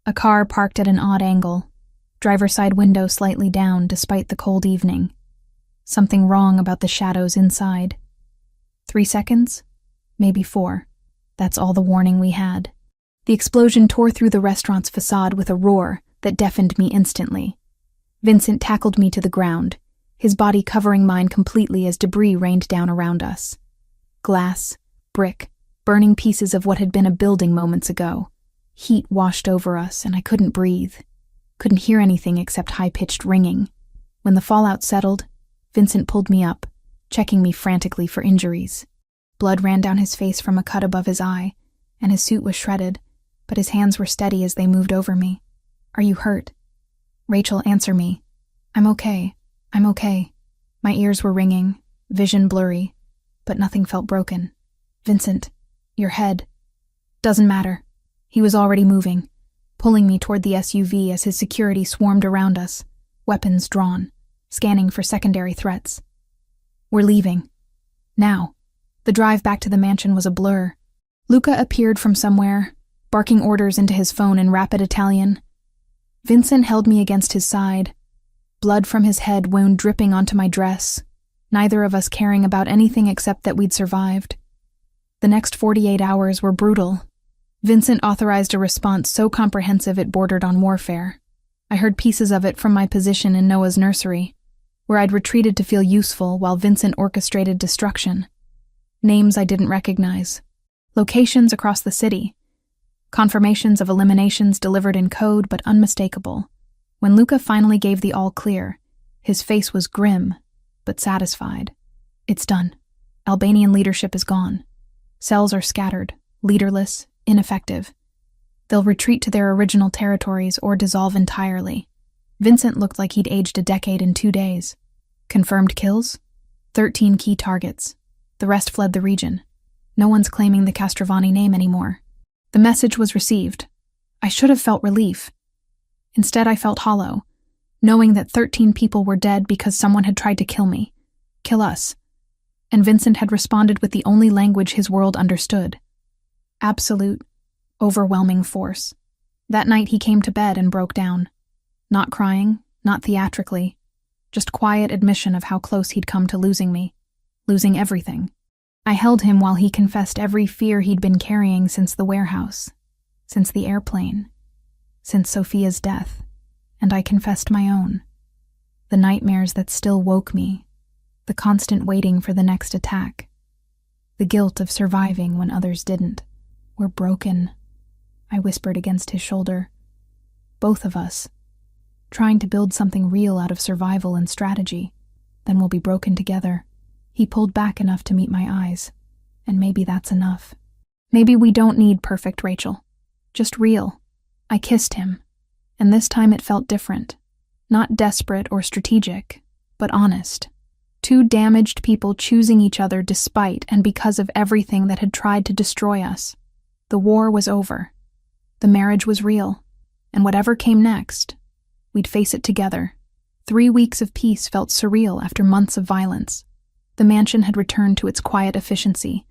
A car parked at an odd angle, driver's side window slightly down despite the cold evening. Something wrong about the shadows inside. 3 seconds? Maybe 4. That's all the warning we had. The explosion tore through the restaurant's facade with a roar that deafened me instantly. Vincent tackled me to the ground, his body covering mine completely as debris rained down around us. Glass, brick, burning pieces of what had been a building moments ago. Heat washed over us, and I couldn't breathe. Couldn't hear anything except high-pitched ringing. When the fallout settled, Vincent pulled me up, checking me frantically for injuries. Blood ran down his face from a cut above his eye, and his suit was shredded, but his hands were steady as they moved over me. "Are you hurt?" "Rachel, answer me." "I'm okay. I'm okay." My ears were ringing, vision blurry, but nothing felt broken. "Vincent, your head." "Doesn't matter." He was already moving, pulling me toward the SUV as his security swarmed around us, weapons drawn, scanning for secondary threats. "We're leaving. Now." The drive back to the mansion was a blur. Luca appeared from somewhere, barking orders into his phone in rapid Italian. Vincent held me against his side, blood from his head wound dripping onto my dress, neither of us caring about anything except that we'd survived. The next 48 hours were brutal. Vincent authorized a response so comprehensive it bordered on warfare. I heard pieces of it from my position in Noah's nursery, where I'd retreated to feel useful while Vincent orchestrated destruction. Names I didn't recognize. Locations across the city. Confirmations of eliminations delivered in code but unmistakable. When Luca finally gave the all-clear, his face was grim, but satisfied. "It's done. Albanian leadership is gone. Cells are scattered, leaderless, ineffective. They'll retreat to their original territories or dissolve entirely." Vincent looked like he'd aged a decade in 2 days. "Confirmed kills? 13 key targets. The rest fled the region. No one's claiming the Castrovani name anymore." The message was received. I should have felt relief. Instead, I felt hollow, knowing that 13 people were dead because someone had tried to kill me. Kill us. And Vincent had responded with the only language his world understood. Absolute, overwhelming force. That night he came to bed and broke down. Not crying, not theatrically, just quiet admission of how close he'd come to losing me, losing everything. I held him while he confessed every fear he'd been carrying since the warehouse, since the airplane, since Sophia's death, and I confessed my own. The nightmares that still woke me, the constant waiting for the next attack, the guilt of surviving when others didn't. We're broken, I whispered against his shoulder. Both of us, trying to build something real out of survival and strategy. Then we'll be broken together. He pulled back enough to meet my eyes, and maybe that's enough. Maybe we don't need perfect, Rachel. Just real. I kissed him, and this time it felt different. Not desperate or strategic, but honest. Two damaged people choosing each other despite and because of everything that had tried to destroy us. The war was over. The marriage was real. And whatever came next, we'd face it together. 3 weeks of peace felt surreal after months of violence. The mansion had returned to its quiet efficiency.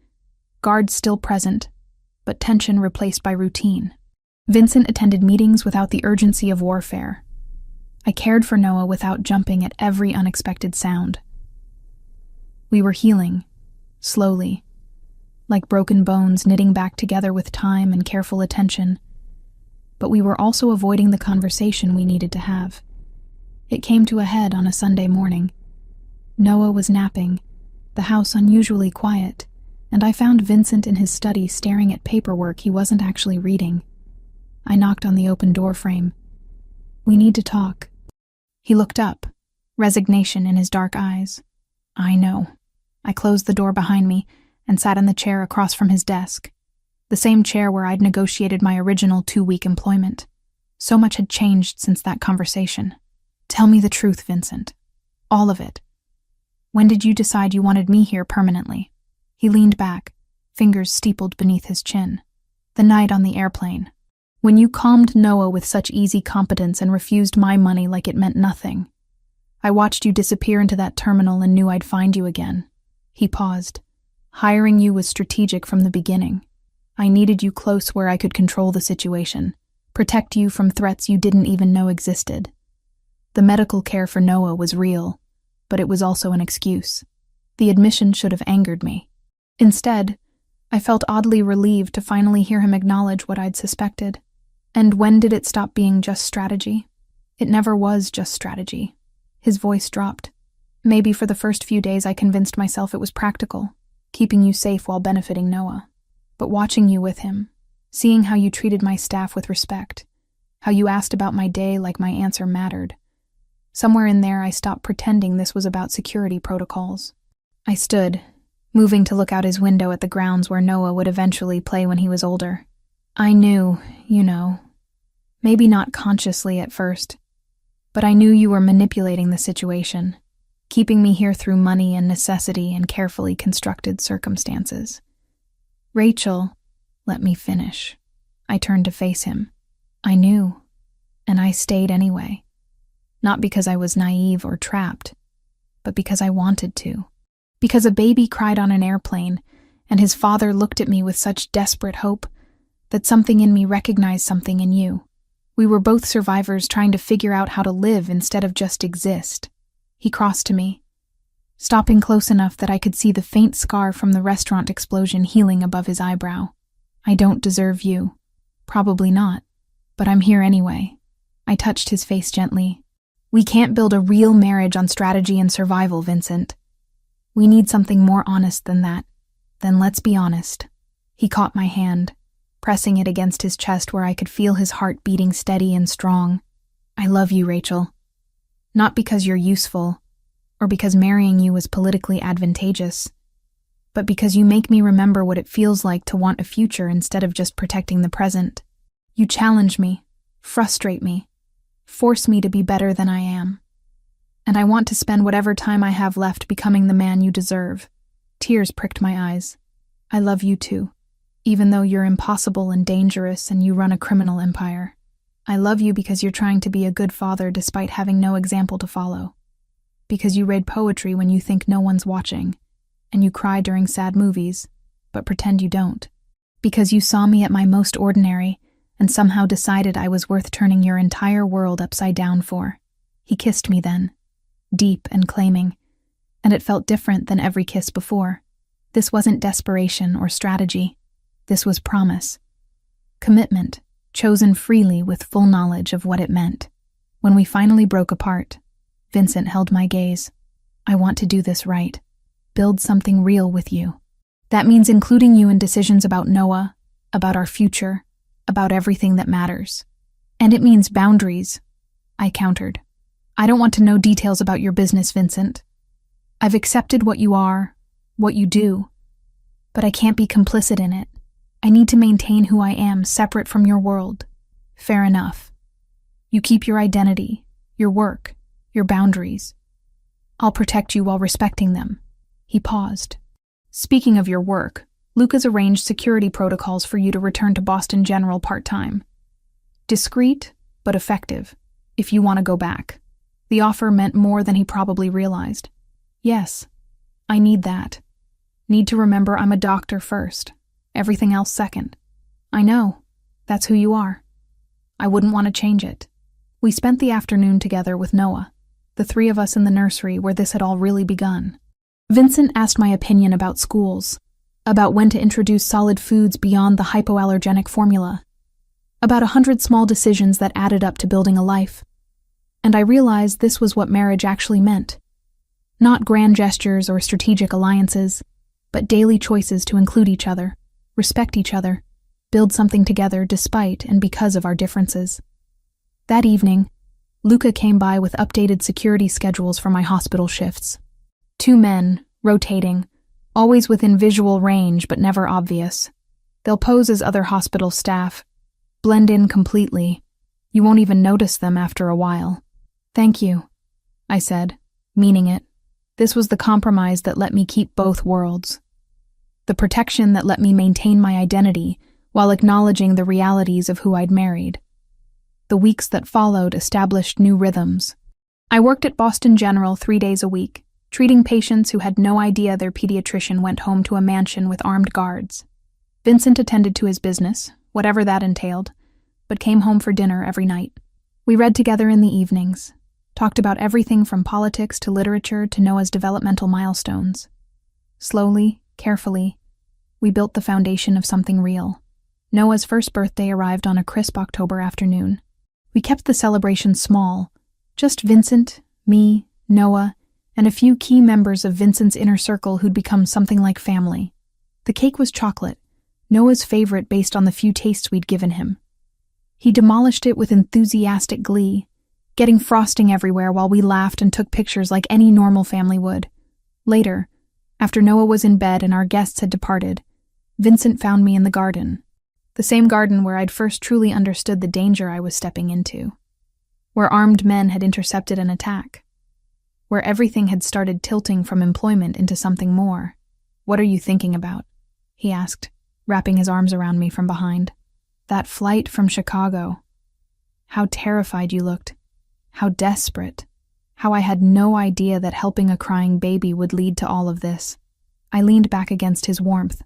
Guards still present, but tension replaced by routine. Vincent attended meetings without the urgency of warfare. I cared for Noah without jumping at every unexpected sound. We were healing, slowly, like broken bones knitting back together with time and careful attention. But we were also avoiding the conversation we needed to have. It came to a head on a Sunday morning. Noah was napping, the house unusually quiet, and I found Vincent in his study staring at paperwork he wasn't actually reading. I knocked on the open door frame. "We need to talk." He looked up, resignation in his dark eyes. "I know." I closed the door behind me and sat in the chair across from his desk, the same chair where I'd negotiated my original 2-week employment. So much had changed since that conversation. "Tell me the truth, Vincent. All of it. When did you decide you wanted me here permanently?" He leaned back, fingers steepled beneath his chin. "The night on the airplane. When you calmed Noah with such easy competence and refused my money like it meant nothing. I watched you disappear into that terminal and knew I'd find you again." He paused. "Hiring you was strategic from the beginning. I needed you close where I could control the situation, protect you from threats you didn't even know existed. The medical care for Noah was real, but it was also an excuse. The admission should have angered me. Instead, I felt oddly relieved to finally hear him acknowledge what I'd suspected. And when did it stop being just strategy? It never was just strategy. His voice dropped. Maybe for the first few days I convinced myself it was practical, keeping you safe while benefiting Noah. But watching you with him, seeing how you treated my staff with respect, how you asked about my day like my answer mattered, somewhere in there I stopped pretending this was about security protocols. I stood, moving to look out his window at the grounds where Noah would eventually play when he was older. I knew, maybe not consciously at first, but I knew you were manipulating the situation, keeping me here through money and necessity and carefully constructed circumstances. "Rachel, let me finish." I turned to face him. I knew, and I stayed anyway. Not because I was naive or trapped, but because I wanted to. Because a baby cried on an airplane, and his father looked at me with such desperate hope that something in me recognized something in you. We were both survivors trying to figure out how to live instead of just exist. He crossed to me, stopping close enough that I could see the faint scar from the restaurant explosion healing above his eyebrow. "I don't deserve you." "Probably not, but I'm here anyway." I touched his face gently. "We can't build a real marriage on strategy and survival, Vincent. We need something more honest than that. Then let's be honest." He caught my hand, pressing it against his chest where I could feel his heart beating steady and strong. "I love you, Rachel. Not because you're useful, or because marrying you was politically advantageous, but because you make me remember what it feels like to want a future instead of just protecting the present. You challenge me, frustrate me, force me to be better than I am. And I want to spend whatever time I have left becoming the man you deserve." Tears pricked my eyes. "I love you too, even though you're impossible and dangerous and you run a criminal empire. I love you because you're trying to be a good father despite having no example to follow. Because you read poetry when you think no one's watching, and you cry during sad movies, but pretend you don't. Because you saw me at my most ordinary and somehow decided I was worth turning your entire world upside down for." He kissed me then, deep and claiming, and it felt different than every kiss before. This wasn't desperation or strategy. This was promise. Commitment, chosen freely with full knowledge of what it meant. When we finally broke apart, Vincent held my gaze. I want to do this right. Build something real with you. That means including you in decisions about Noah, about our future, about everything that matters. And it means boundaries, I countered. I don't want to know details about your business, Vincent. I've accepted what you are, what you do, but I can't be complicit in it. I need to maintain who I am separate from your world. Fair enough. You keep your identity, your work, your boundaries. I'll protect you while respecting them. He paused. Speaking of your work, Luca's arranged security protocols for you to return to Boston General part-time. Discreet, but effective, if you want to go back. The offer meant more than he probably realized. Yes, I need that. Need to remember I'm a doctor first. Everything else second. I know. That's who you are. I wouldn't want to change it. We spent the afternoon together with Noah, the three of us in the nursery where this had all really begun. Vincent asked my opinion about schools, about when to introduce solid foods beyond the hypoallergenic formula, about 100 small decisions that added up to building a life. And I realized this was what marriage actually meant. Not grand gestures or strategic alliances, but daily choices to include each other, respect each other, build something together despite and because of our differences. That evening, Luca came by with updated security schedules for my hospital shifts. 2 men, rotating, always within visual range but never obvious. They'll pose as other hospital staff, blend in completely. You won't even notice them after a while. Thank you, I said, meaning it. This was the compromise that let me keep both worlds. The protection that let me maintain my identity while acknowledging the realities of who I'd married. The weeks that followed established new rhythms. I worked at Boston General 3 days a week, treating patients who had no idea their pediatrician went home to a mansion with armed guards. Vincent attended to his business, whatever that entailed, but came home for dinner every night. We read together in the evenings, talked about everything from politics to literature to Noah's developmental milestones. Slowly, carefully, we built the foundation of something real. Noah's first birthday arrived on a crisp October afternoon. We kept the celebration small, just Vincent, me, Noah, and a few key members of Vincent's inner circle who'd become something like family. The cake was chocolate, Noah's favorite based on the few tastes we'd given him. He demolished it with enthusiastic glee, getting frosting everywhere while we laughed and took pictures like any normal family would. Later, after Noah was in bed and our guests had departed, Vincent found me in the garden. The same garden where I'd first truly understood the danger I was stepping into. Where armed men had intercepted an attack. Where everything had started tilting from employment into something more. "What are you thinking about?" he asked, wrapping his arms around me from behind. "That flight from Chicago. How terrified you looked. How desperate. How I had no idea that helping a crying baby would lead to all of this." I leaned back against his warmth.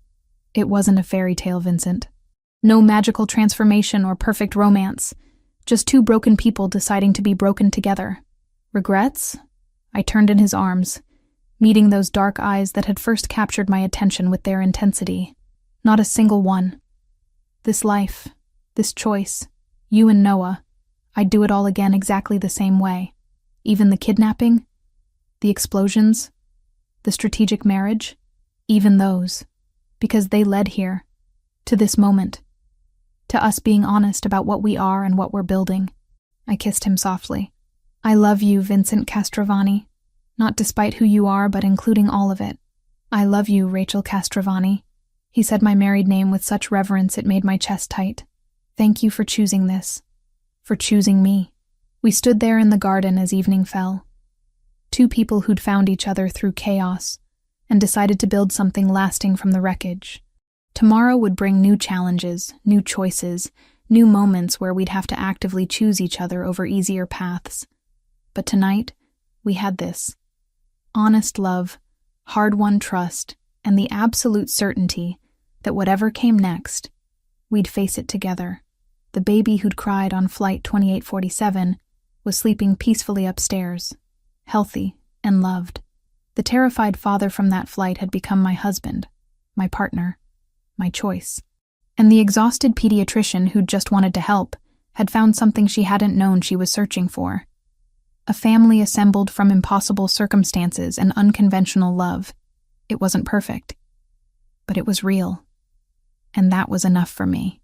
It wasn't a fairy tale, Vincent. No magical transformation or perfect romance. Just 2 broken people deciding to be broken together. Regrets? I turned in his arms, meeting those dark eyes that had first captured my attention with their intensity. Not a single one. This life, this choice, you and Noah, I'd do it all again exactly the same way. Even the kidnapping, the explosions, the strategic marriage, even those. Because they led here, to this moment. To us being honest about what we are and what we're building. I kissed him softly. "I love you, Vincent Castrovani. Not despite who you are, but including all of it. I love you, Rachel Castrovani." He said my married name with such reverence it made my chest tight. "Thank you for choosing this. For choosing me." We stood there in the garden as evening fell. 2 people who'd found each other through chaos and decided to build something lasting from the wreckage. Tomorrow would bring new challenges, new choices, new moments where we'd have to actively choose each other over easier paths. But tonight, we had this. Honest love, hard-won trust, and the absolute certainty that whatever came next, we'd face it together. The baby who'd cried on Flight 2847 was sleeping peacefully upstairs, healthy and loved. The terrified father from that flight had become my husband, my partner, my choice. And the exhausted pediatrician who'd just wanted to help had found something she hadn't known she was searching for. A family assembled from impossible circumstances and unconventional love. It wasn't perfect, but it was real. And that was enough for me.